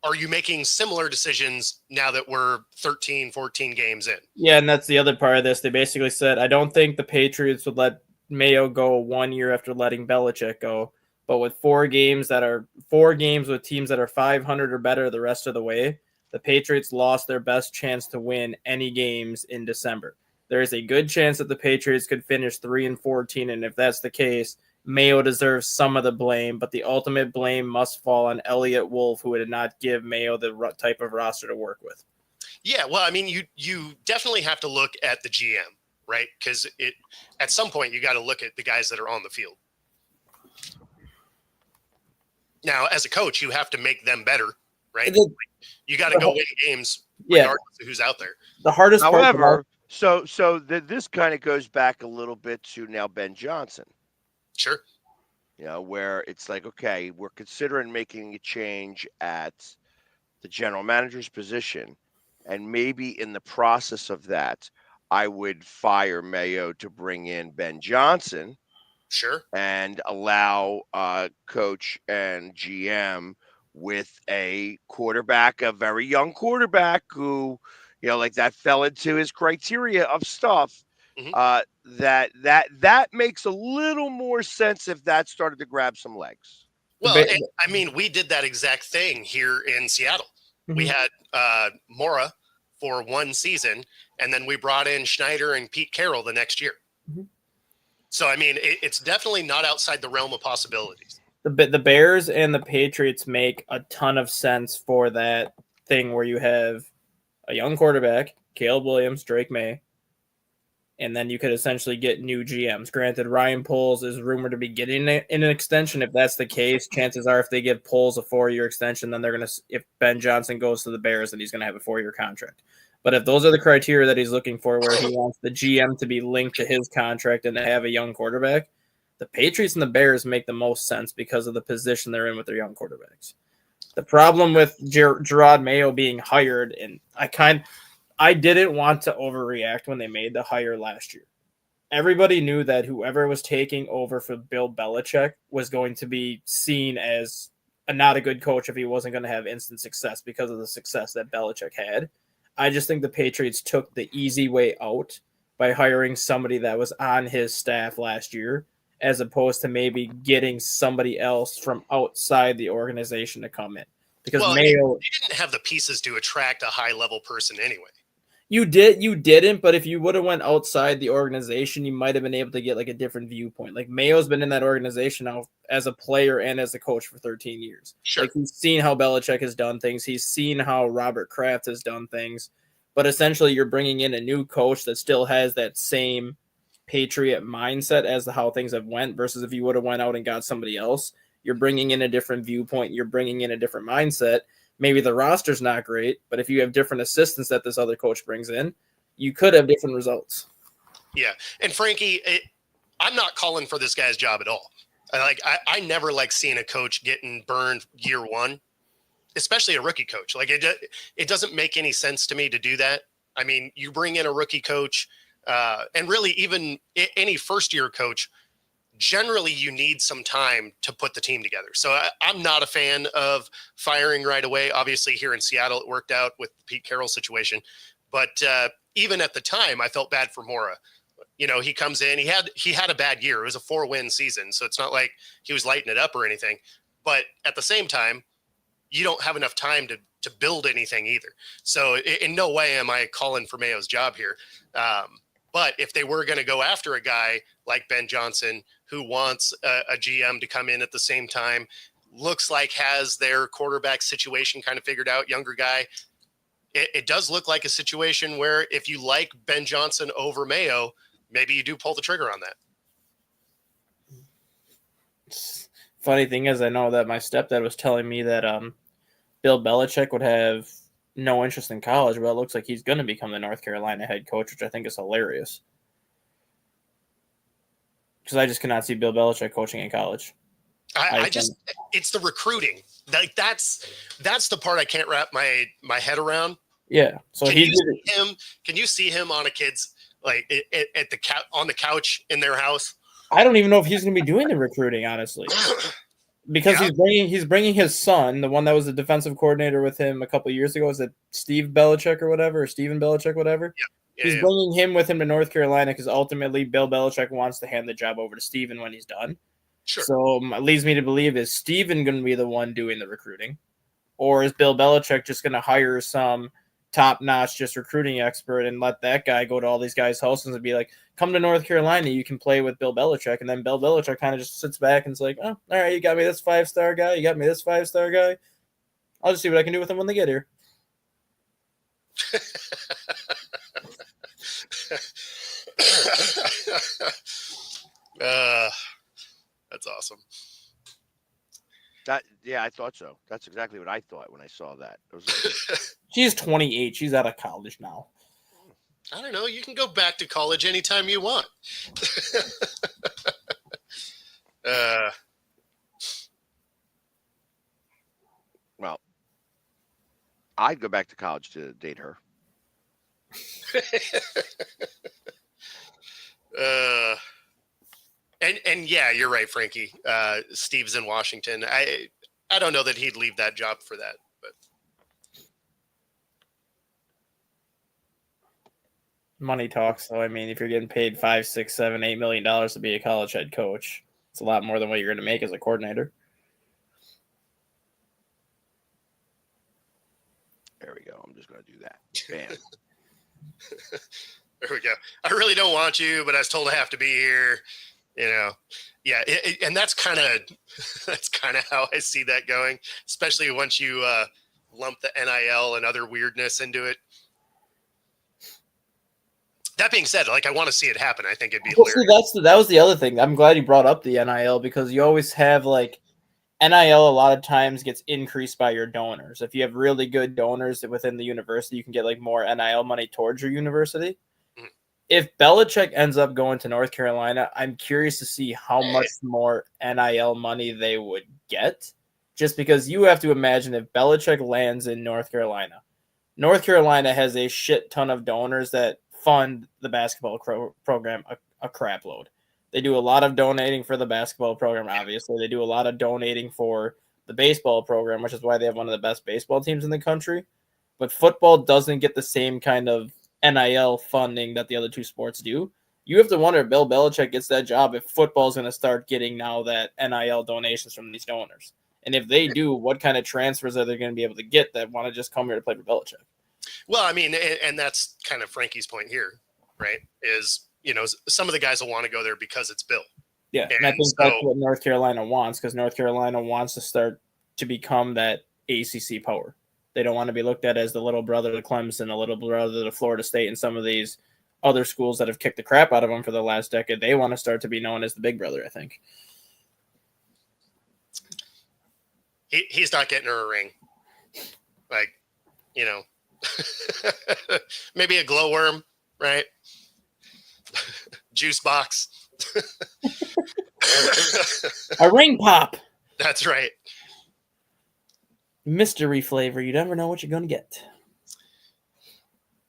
Speaker 1: are you making similar decisions now that we're 13, 14 games in?
Speaker 2: Yeah, and that's the other part of this. They basically said, I don't think the Patriots would let Mayo go 1 year after letting Belichick go. But with 4 games with teams that are 500 or better the rest of the way, the Patriots lost their best chance to win any games in December. There is a good chance that the Patriots could finish 3-14, and if that's the case, Mayo deserves some of the blame, but the ultimate blame must fall on Elliott Wolf, who did not give Mayo the type of roster to work with.
Speaker 1: Yeah, well, I mean, you definitely have to look at the GM, right? Because at some point you got to look at the guys that are on the field. Now, as a coach, you have to make them better, right? You got to go win games regardless of who's out there.
Speaker 2: The hardest part.
Speaker 3: However, this kind of goes back a little bit to now Ben Johnson.
Speaker 1: Sure.
Speaker 3: Where it's like, okay, we're considering making a change at the general manager's position. And maybe in the process of that, I would fire Mayo to bring in Ben Johnson.
Speaker 1: Sure.
Speaker 3: And allow coach and GM with a very young quarterback who, like that fell into his criteria of stuff. Mm-hmm. That makes a little more sense if that started to grab some legs.
Speaker 1: Well, I mean, we did that exact thing here in Seattle. Mm-hmm. We had Mora for 1 season, and then we brought in Schneider and Pete Carroll the next year. Mm-hmm. So, I mean, it's definitely not outside the realm of possibilities.
Speaker 2: The Bears and the Patriots make a ton of sense for that thing where you have a young quarterback, Caleb Williams, Drake May, and then you could essentially get new GMs. Granted, Ryan Poles is rumored to be getting an extension. If that's the case, chances are if they give Poles a 4-year extension, then they're going to – if Ben Johnson goes to the Bears, then he's going to have a 4-year contract. But if those are the criteria that he's looking for, where he wants the GM to be linked to his contract and to have a young quarterback, the Patriots and the Bears make the most sense because of the position they're in with their young quarterbacks. The problem with Gerard Mayo being hired, and I didn't want to overreact when they made the hire last year. Everybody knew that whoever was taking over for Bill Belichick was going to be seen as not a good coach if he wasn't going to have instant success because of the success that Belichick had. I just think the Patriots took the easy way out by hiring somebody that was on his staff last year, as opposed to maybe getting somebody else from outside the organization to come in. Because Mayo,
Speaker 1: you didn't have the pieces to attract a high-level person anyway.
Speaker 2: You didn't, but if you would have went outside the organization, you might have been able to get like a different viewpoint. Like Mayo's been in that organization now as a player and as a coach for 13 years.
Speaker 1: Sure.
Speaker 2: Like he's seen how Belichick has done things. He's seen how Robert Kraft has done things. But essentially you're bringing in a new coach that still has that same Patriot mindset as to how things have went versus if you would have went out and got somebody else. You're bringing in a different viewpoint. You're bringing in a different mindset. Maybe the roster's not great, but if you have different assistants that this other coach brings in, you could have different results.
Speaker 1: Yeah. And Frankie, I'm not calling for this guy's job at all. I never like seeing a coach getting burned year one, especially a rookie coach. Like it doesn't make any sense to me to do that. I mean, you bring in a rookie coach and really even any first year coach, generally you need some time to put the team together. So I'm not a fan of firing right away. Obviously here in Seattle, it worked out with the Pete Carroll situation, but even at the time I felt bad for Mora. He comes in, he had a bad year. It was a 4-win season. So it's not like he was lighting it up or anything, but at the same time, you don't have enough time to build anything either. So in no way am I calling for Mayo's job here. But if they were going to go after a guy like Ben Johnson, who wants a GM to come in at the same time, looks like has their quarterback situation kind of figured out, younger guy, it does look like a situation where if you like Ben Johnson over Mayo, maybe you do pull the trigger on that.
Speaker 2: Funny thing is, I know that my stepdad was telling me that Bill Belichick would have no interest in college, but it looks like he's going to become the North Carolina head coach, which I think is hilarious. Because I just cannot see Bill Belichick coaching in college.
Speaker 1: I just, it's the recruiting. Like that's the part I can't wrap my head around.
Speaker 2: Yeah. So
Speaker 1: Can you see him on a kid's like at the on the couch in their house?
Speaker 2: I don't even know if he's going to be doing the recruiting, honestly, because he's bringing his son, the one that was the defensive coordinator with him a couple of years ago. Is it Steve Belichick or whatever, or Steven Belichick, whatever?
Speaker 1: Yeah.
Speaker 2: He's bringing him with him to North Carolina because ultimately Bill Belichick wants to hand the job over to Steven when he's done.
Speaker 1: Sure.
Speaker 2: So it leads me to believe, is Steven going to be the one doing the recruiting? Or is Bill Belichick just going to hire some top-notch just recruiting expert and let that guy go to all these guys' houses and be like, come to North Carolina, you can play with Bill Belichick. And then Bill Belichick kind of just sits back and is like, oh, all right, you got me this 5-star guy. You got me this 5-star guy. I'll just see what I can do with them when they get here.
Speaker 1: That's awesome.
Speaker 3: I thought so. That's exactly what I thought when I saw that.
Speaker 2: She's 28. She's out of college now.
Speaker 1: I don't know. You can go back to college anytime you want.
Speaker 3: Well, I'd go back to college to date her.
Speaker 1: And yeah, you're right, Frankie. Steve's in Washington. I don't know that he'd leave that job for that, but
Speaker 2: money talks. So I mean, if you're getting paid $5, $6, $7, $8 million to be a college head coach, it's a lot more than what you're going to make as a coordinator.
Speaker 3: There we go. I'm just going to do that. Bam.
Speaker 1: There we go. I really don't want you, but I was told I have to be here. You know, yeah, and that's kind of how I see that going, especially once you lump the NIL and other weirdness into it. That being said, like I want to see it happen. I think it'd be hilarious.
Speaker 2: That was the other thing. I'm glad you brought up the NIL because you always have like NIL a lot of times gets increased by your donors. If you have really good donors within the university, you can get like more NIL money towards your university. If Belichick ends up going to North Carolina, I'm curious to see how much more NIL money they would get. Just because you have to imagine if Belichick lands in North Carolina has a shit ton of donors that fund the basketball program a crap load. They do a lot of donating for the basketball program, obviously. They do a lot of donating for the baseball program, which is why they have one of the best baseball teams in the country. But football doesn't get the same kind of NIL funding that the other two sports do. You have to wonder if Bill Belichick gets that job if football is going to start getting now that NIL donations from these donors. And if they do, what kind of transfers are they going to be able to get that want to just come here to play for Belichick?
Speaker 1: Well, I mean, and that's kind of Frankie's point here, right? Is, you know, some of the guys will want to go there because it's Bill.
Speaker 2: Yeah, and I think that's what North Carolina wants because North Carolina wants to start to become that ACC power. They don't want to be looked at as the little brother to Clemson, a little brother to Florida State, and some of these other schools that have kicked the crap out of them for the last decade. They want to start to be known as the big brother, I think.
Speaker 1: He's not getting her a ring. Like, you know, maybe a glowworm, right? Juice box.
Speaker 2: A ring pop.
Speaker 1: That's right.
Speaker 2: Mystery flavor. You never know what you're going to get.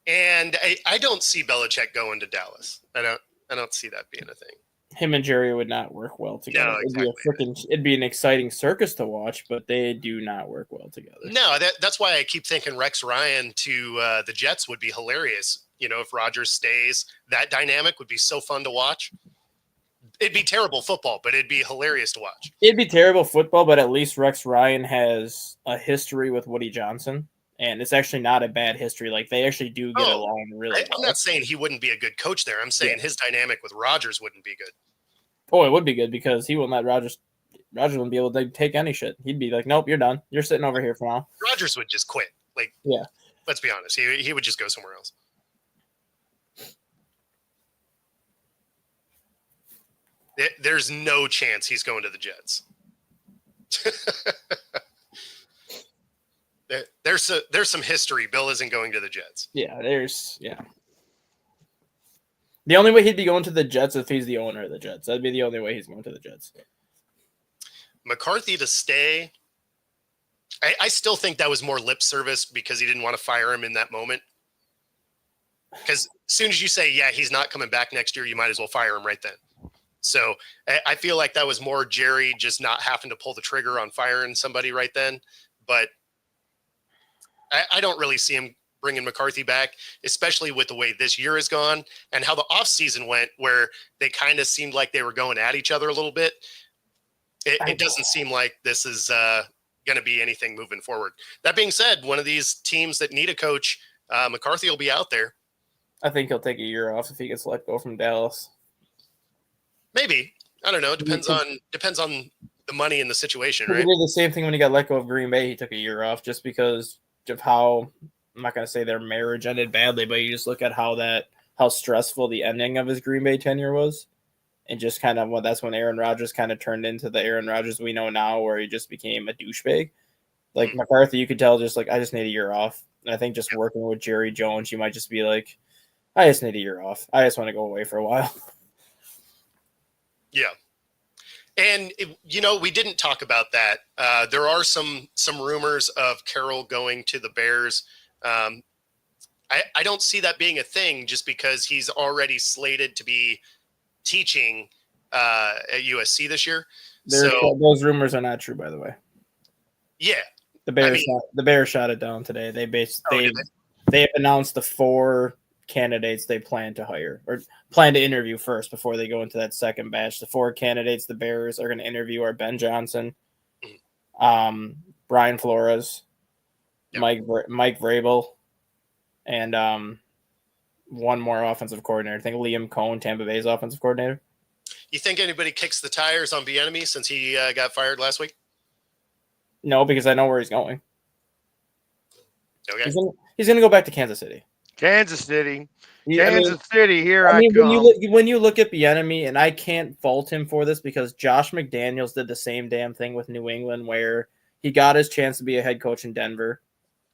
Speaker 1: And I don't see Belichick going to Dallas. I don't see that being a thing.
Speaker 2: Him and Jerry would not work well together.
Speaker 1: No, exactly.
Speaker 2: It'd be an exciting circus to watch, but they do not work well together.
Speaker 1: No, that's why I keep thinking Rex Ryan to the Jets would be hilarious. You know, if Rodgers stays, that dynamic would be so fun to watch. It'd be terrible football, but it'd be hilarious to watch.
Speaker 2: It'd be terrible football, but at least Rex Ryan has a history with Woody Johnson, and it's actually not a bad history. Like, they actually do get along really well.
Speaker 1: I'm not saying he wouldn't be a good coach there. I'm saying his dynamic with Rodgers wouldn't be good.
Speaker 2: Oh, it would be good because he wouldn't let Rodgers wouldn't be able to take any shit. He'd be like, nope, you're done. You're sitting over here for now.
Speaker 1: Rodgers would just quit. Like,
Speaker 2: yeah.
Speaker 1: Let's be honest. He would just go somewhere else. There's no chance he's going to the Jets. There's some history. Bill isn't going to the Jets.
Speaker 2: Yeah, The only way he'd be going to the Jets if he's the owner of the Jets. That'd be the only way he's going to the Jets.
Speaker 1: McCarthy to stay. I still think that was more lip service because he didn't want to fire him in that moment. Because as soon as you say, yeah, he's not coming back next year, you might as well fire him right then. So I feel like that was more Jerry just not having to pull the trigger on firing somebody right then. But I don't really see him bringing McCarthy back, especially with the way this year has gone and how the offseason went, where they kind of seemed like they were going at each other a little bit. It doesn't seem like this is going to be anything moving forward. That being said, one of these teams that need a coach, McCarthy will be out there.
Speaker 2: I think he'll take a year off if he gets let go from Dallas.
Speaker 1: Maybe. I don't know. Depends on the money and the situation, right?
Speaker 2: He did the same thing when he got let go of Green Bay. He took a year off just because of how, I'm not going to say their marriage ended badly, but you just look at how stressful the ending of his Green Bay tenure was. And just kind of, that's when Aaron Rodgers kind of turned into the Aaron Rodgers we know now, where he just became a douchebag. Like McCarthy, you could tell just like, I just need a year off. And I think just working with Jerry Jones, you might just be like, I just need a year off. I just want to go away for a while.
Speaker 1: Yeah. And, we didn't talk about that. There are some rumors of Carroll going to the Bears. I don't see that being a thing just because he's already slated to be teaching at USC this year.
Speaker 2: Those rumors are not true, by the way.
Speaker 1: Yeah.
Speaker 2: The Bears shot it down today. They have announced the 4 candidates they plan to hire or plan to interview first before they go into that second batch. The 4 candidates the Bears are going to interview are Ben Johnson, Brian Flores, Mike Vrabel, and one more offensive coordinator. I think Liam Cohn, Tampa Bay's offensive coordinator.
Speaker 1: You think anybody kicks the tires on Bieniemy since he got fired last week?
Speaker 2: No, because I know where he's going.
Speaker 1: Okay.
Speaker 2: He's going to go back to Kansas City.
Speaker 3: Kansas City.
Speaker 2: Here
Speaker 3: I come.
Speaker 2: When you look at Bieniemy, and I can't fault him for this because Josh McDaniels did the same damn thing with New England where he got his chance to be a head coach in Denver,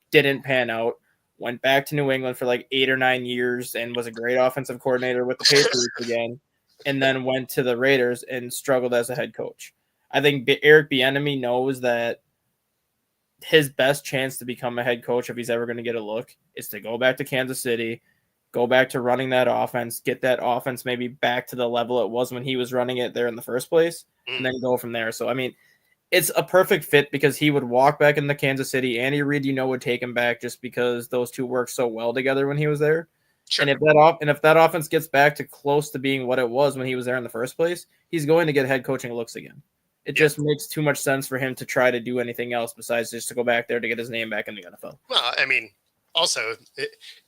Speaker 2: didn't pan out, went back to New England for like 8 or 9 years and was a great offensive coordinator with the Patriots again, and then went to the Raiders and struggled as a head coach. I think Eric Bieniemy knows that his best chance to become a head coach, if he's ever going to get a look, is to go back to Kansas City, go back to running that offense, get that offense maybe back to the level it was when he was running it there in the first place, and then go from there. So, I mean, it's a perfect fit because he would walk back into Kansas City. Andy Reid, would take him back just because those two worked so well together when he was there.
Speaker 1: Sure.
Speaker 2: And if that offense gets back to close to being what it was when he was there in the first place, he's going to get head coaching looks again. It just makes too much sense for him to try to do anything else besides just to go back there to get his name back in the NFL.
Speaker 1: Well, I mean, also,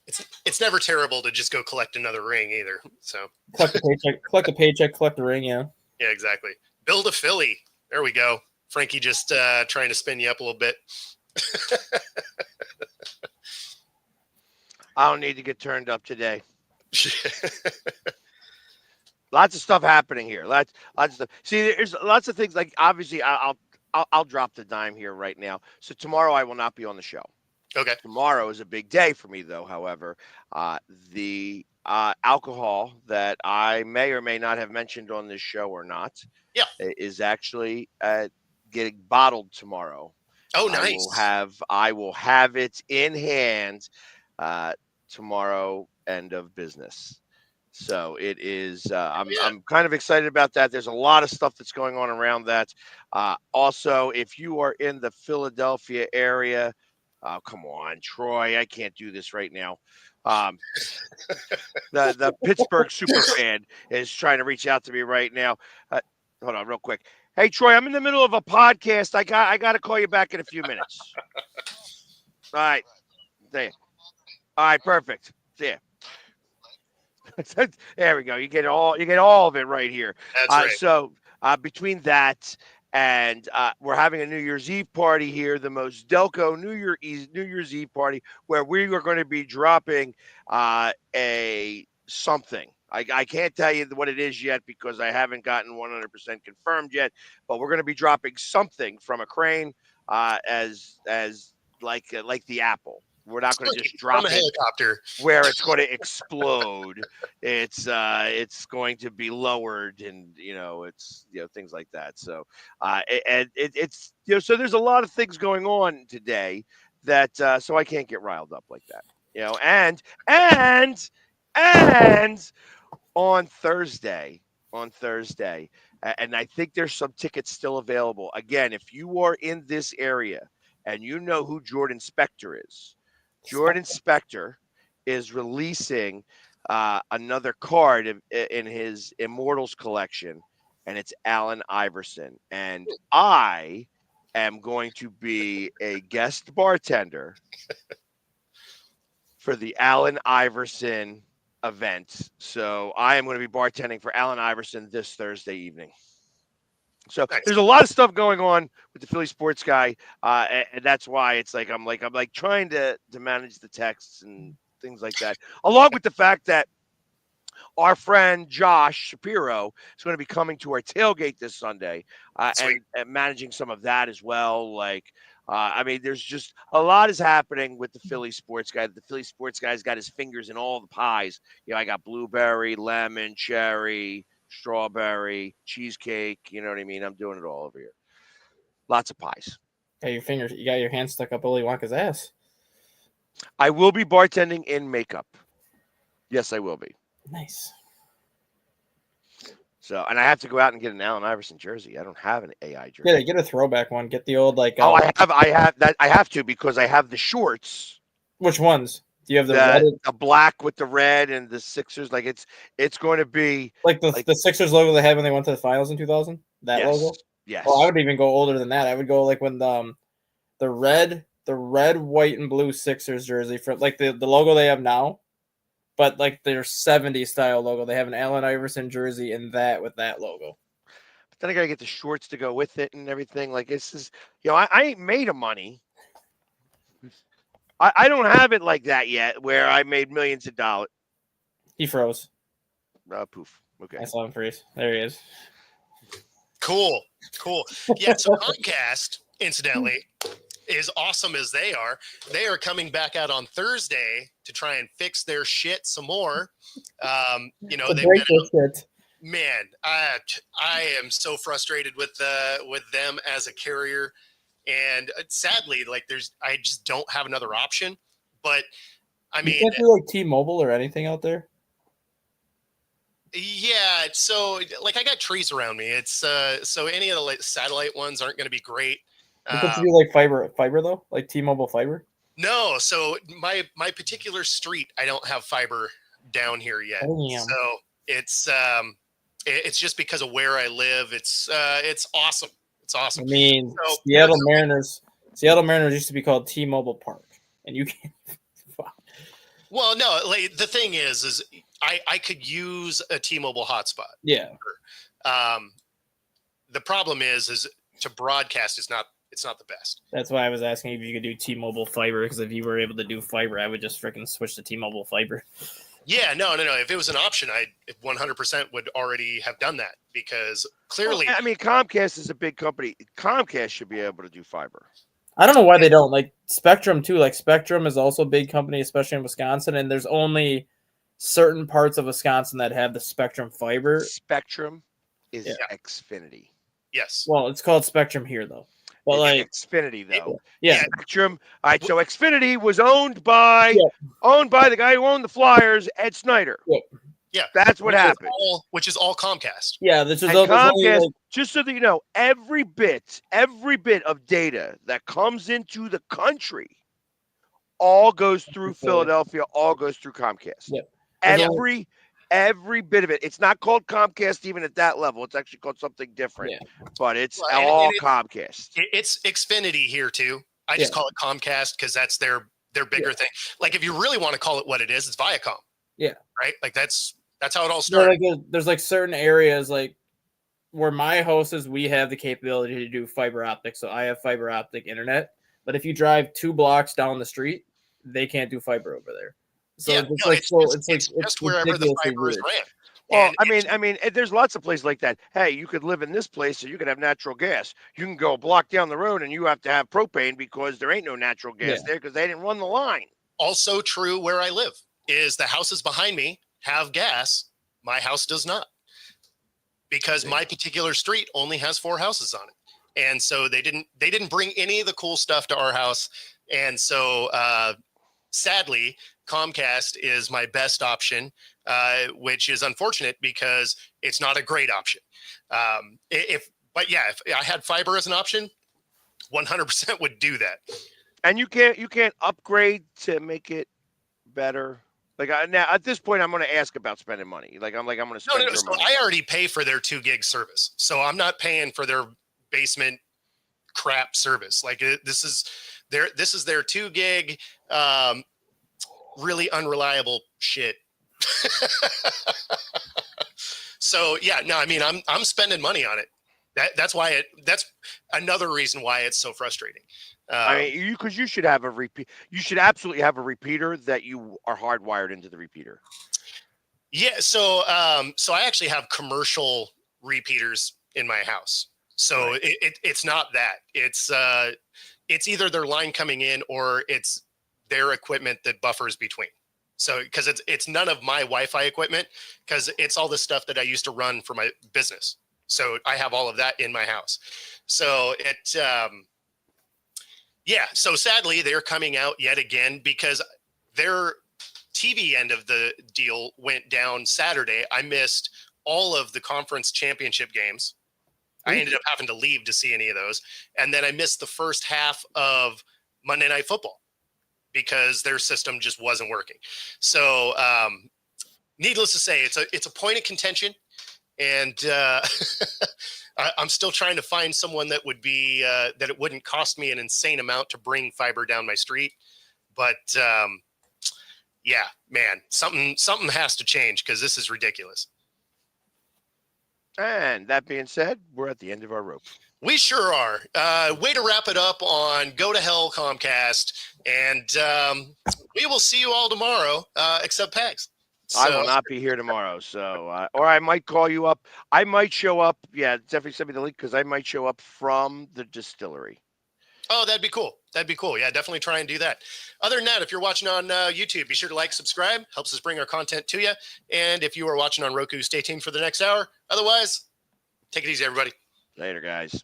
Speaker 1: it's never terrible to just go collect another ring either. So
Speaker 2: collect the paycheck, collect the ring, yeah.
Speaker 1: Yeah, exactly. Build a Philly. There we go. Frankie just trying to spin you up a little bit.
Speaker 3: I don't need to get turned up today. Lots of stuff happening here. Lots of stuff. See, there's lots of things. Like obviously, I'll drop the dime here right now. So tomorrow I will not be on the show.
Speaker 1: Okay.
Speaker 3: Tomorrow is a big day for me, though. However, the alcohol that I may or may not have mentioned on this show or not, is actually getting bottled tomorrow.
Speaker 1: Oh, nice.
Speaker 3: I will have it in hand tomorrow. End of business. So it is. I'm kind of excited about that. There's a lot of stuff that's going on around that. Also, if you are in the Philadelphia area, come on, Troy, I can't do this right now. The Pittsburgh super fan is trying to reach out to me right now. Hold on, real quick. Hey, Troy, I'm in the middle of a podcast. I got to call you back in a few minutes. All right, there. All right, perfect. Yeah. There we go. You get all of it right here.
Speaker 1: That's right.
Speaker 3: So between that and we're having a New Year's Eve party here, the Most Delco New Year's Eve party, where we are going to be dropping a something. I can't tell you what it is yet because I haven't gotten 100% confirmed yet, but we're going to be dropping something from a crane as like the Apple. We're not going to just
Speaker 1: From
Speaker 3: drop
Speaker 1: a
Speaker 3: it
Speaker 1: helicopter.
Speaker 3: where it's going to explode. It's going to be lowered, and it's things like that. So it's so there's a lot of things going on today that so I can't get riled up like that. And on Thursday, and I think there's some tickets still available. Again, if you are in this area and you know who Jordan Spector is, Jordan Spector is releasing another card in his Immortals collection, and it's Allen Iverson. And I am going to be a guest bartender for the Allen Iverson event. So I am going to be bartending for Allen Iverson this Thursday evening. So
Speaker 1: Nice.
Speaker 3: there's a lot of stuff going on with the Philly sports guy, and that's why it's like I'm trying to manage the texts and things like that, along with the fact that our friend Josh Shapiro is going to be coming to our tailgate this Sunday and managing some of that as well. I mean, there's just a lot is happening with the Philly sports guy. The Philly sports guy's got his fingers in all the pies. I got blueberry, lemon, cherry, strawberry, cheesecake. You know what I mean? I'm doing it all over here. Lots of pies.
Speaker 2: You got your hand stuck up Willy Wonka's ass.
Speaker 3: I will be bartending in makeup. Yes, I will be.
Speaker 2: Nice.
Speaker 3: So, and I have to go out and get an Allen Iverson jersey. I don't have an AI jersey.
Speaker 2: Yeah, get a throwback one. Get the old
Speaker 3: I have that. I have to because I have the shorts.
Speaker 2: Which ones? Do you have the
Speaker 3: black with the red and the Sixers? Like it's going to be
Speaker 2: like the Sixers logo they had when they went to the finals in 2000. That logo.
Speaker 3: Yes.
Speaker 2: Oh, I would even go older than that. I would go like when the red, white, and blue Sixers jersey for like the logo they have now. But like their 70s style logo, they have an Allen Iverson jersey in that with that logo.
Speaker 3: But then I gotta get the shorts to go with it and everything. Like this is, I ain't made of money. I don't have it like that yet, where I made millions of dollars.
Speaker 2: He froze.
Speaker 3: Poof. Okay.
Speaker 2: I saw him freeze. There he is.
Speaker 1: Cool. Yeah. So Comcast, incidentally, as awesome as they are coming back out on Thursday to try and fix their shit some more. They've been man, I am so frustrated with them as a carrier, and sadly, like I just don't have another option. But I mean,
Speaker 2: you can't do like T-Mobile or anything out there.
Speaker 1: Yeah, so like I got trees around me. It's so any of the satellite ones aren't going to be great.
Speaker 2: You could do like fiber though, like T-Mobile fiber.
Speaker 1: No, so my particular street, I don't have fiber down here yet.
Speaker 2: Damn.
Speaker 1: So it's just because of where I live. It's awesome. It's awesome.
Speaker 2: I mean, so, Seattle Mariners used to be called T-Mobile Park, and you can't.
Speaker 1: Well, no, like the thing is I could use a T-Mobile hotspot.
Speaker 2: Yeah.
Speaker 1: The problem is to broadcast it's not the best.
Speaker 2: That's why I was asking if you could do T-Mobile fiber, because if you were able to do fiber, I would just freaking switch to T-Mobile fiber.
Speaker 1: Yeah, no. If it was an option, I 100% would already have done that, because clearly,
Speaker 3: I mean, Comcast is a big company. Comcast should be able to do fiber.
Speaker 2: I don't know why they don't. Like Spectrum too. Like Spectrum is also a big company, especially in Wisconsin, and there's only certain parts of Wisconsin that have the Spectrum fiber.
Speaker 3: Spectrum is Xfinity.
Speaker 1: Yes.
Speaker 2: Well, it's called Spectrum here though. But like
Speaker 3: Xfinity though.
Speaker 2: Yeah.
Speaker 3: Spectrum. All right, so Xfinity was owned by the guy who owned the Flyers, Ed Snyder.
Speaker 1: Yeah.
Speaker 3: That's what happened.
Speaker 1: Which is all Comcast.
Speaker 2: Yeah, this is
Speaker 3: Comcast, just so that you know, every bit of data that comes into the country all goes through Philadelphia, all goes through Comcast.
Speaker 2: Yep.
Speaker 3: Every bit of it. It's not called Comcast even at that level. It's actually called something different. But it's all Comcast.
Speaker 1: It's Xfinity here too. I just call it Comcast because that's their bigger thing. Like if you really want to call it what it is, it's Viacom. Yeah. Right? Like that's how it all started.
Speaker 2: There's like certain areas like where my house is, we have the capability to do fiber optic. So I have fiber optic internet. But if you drive 2 blocks down the street, they can't do fiber over there. So
Speaker 1: it's just wherever the fiber is ran.
Speaker 3: Well,
Speaker 1: And
Speaker 3: I mean, there's lots of places like that. Hey, you could live in this place, so you could have natural gas. You can go a block down the road, and you have to have propane because there ain't no natural gas there because they didn't run the line.
Speaker 1: also true where I live is the houses behind me have gas. My house does not, because my particular street only has 4 houses on it. And so they didn't bring any of the cool stuff to our house. And so sadly, Comcast is my best option, which is unfortunate because it's not a great option. If I had fiber as an option, 100% would do that.
Speaker 3: And you can't upgrade to make it better. Like now at this point, I'm going to ask about spending money. I'm going to spend your
Speaker 1: So
Speaker 3: money.
Speaker 1: I already pay for their 2 gig service, so I'm not paying for their basement crap service. Like this is their 2 gig, really unreliable shit. So yeah, no, I mean I'm spending money on it. That's another reason why it's so frustrating.
Speaker 3: I mean, because you should have a repeat. You should absolutely have a repeater that you are hardwired into the repeater.
Speaker 1: Yeah, so I actually have commercial repeaters in my house. So right. It's not that. It's either their line coming in or it's their equipment that buffers between. So because it's none of my Wi-Fi equipment, because it's all the stuff that I used to run for my business. So I have all of that in my house. So so sadly they're coming out yet again because their TV end of the deal went down Saturday. I missed all of the conference championship games. I ended up having to leave to see any of those. And then I missed the first half of Monday Night Football because their system just wasn't working. So needless to say, it's a point of contention. And I'm still trying to find someone that would be that it wouldn't cost me an insane amount to bring fiber down my street. But yeah, man, something has to change because this is ridiculous.
Speaker 3: And that being said, we're at the end of our rope.
Speaker 1: We sure are. Way to wrap it up on Go to Hell Comcast. And we will see you all tomorrow, except Pags.
Speaker 3: So, I will not be here tomorrow. So, or I might call you up. I might show up. Yeah, definitely send me the link because I might show up from the distillery.
Speaker 1: Oh, that'd be cool. Yeah, definitely try and do that. Other than that, if you're watching on YouTube, be sure to like, subscribe. Helps us bring our content to you. And if you are watching on Roku, stay tuned for the next hour. Otherwise, take it easy, everybody.
Speaker 3: Later, guys.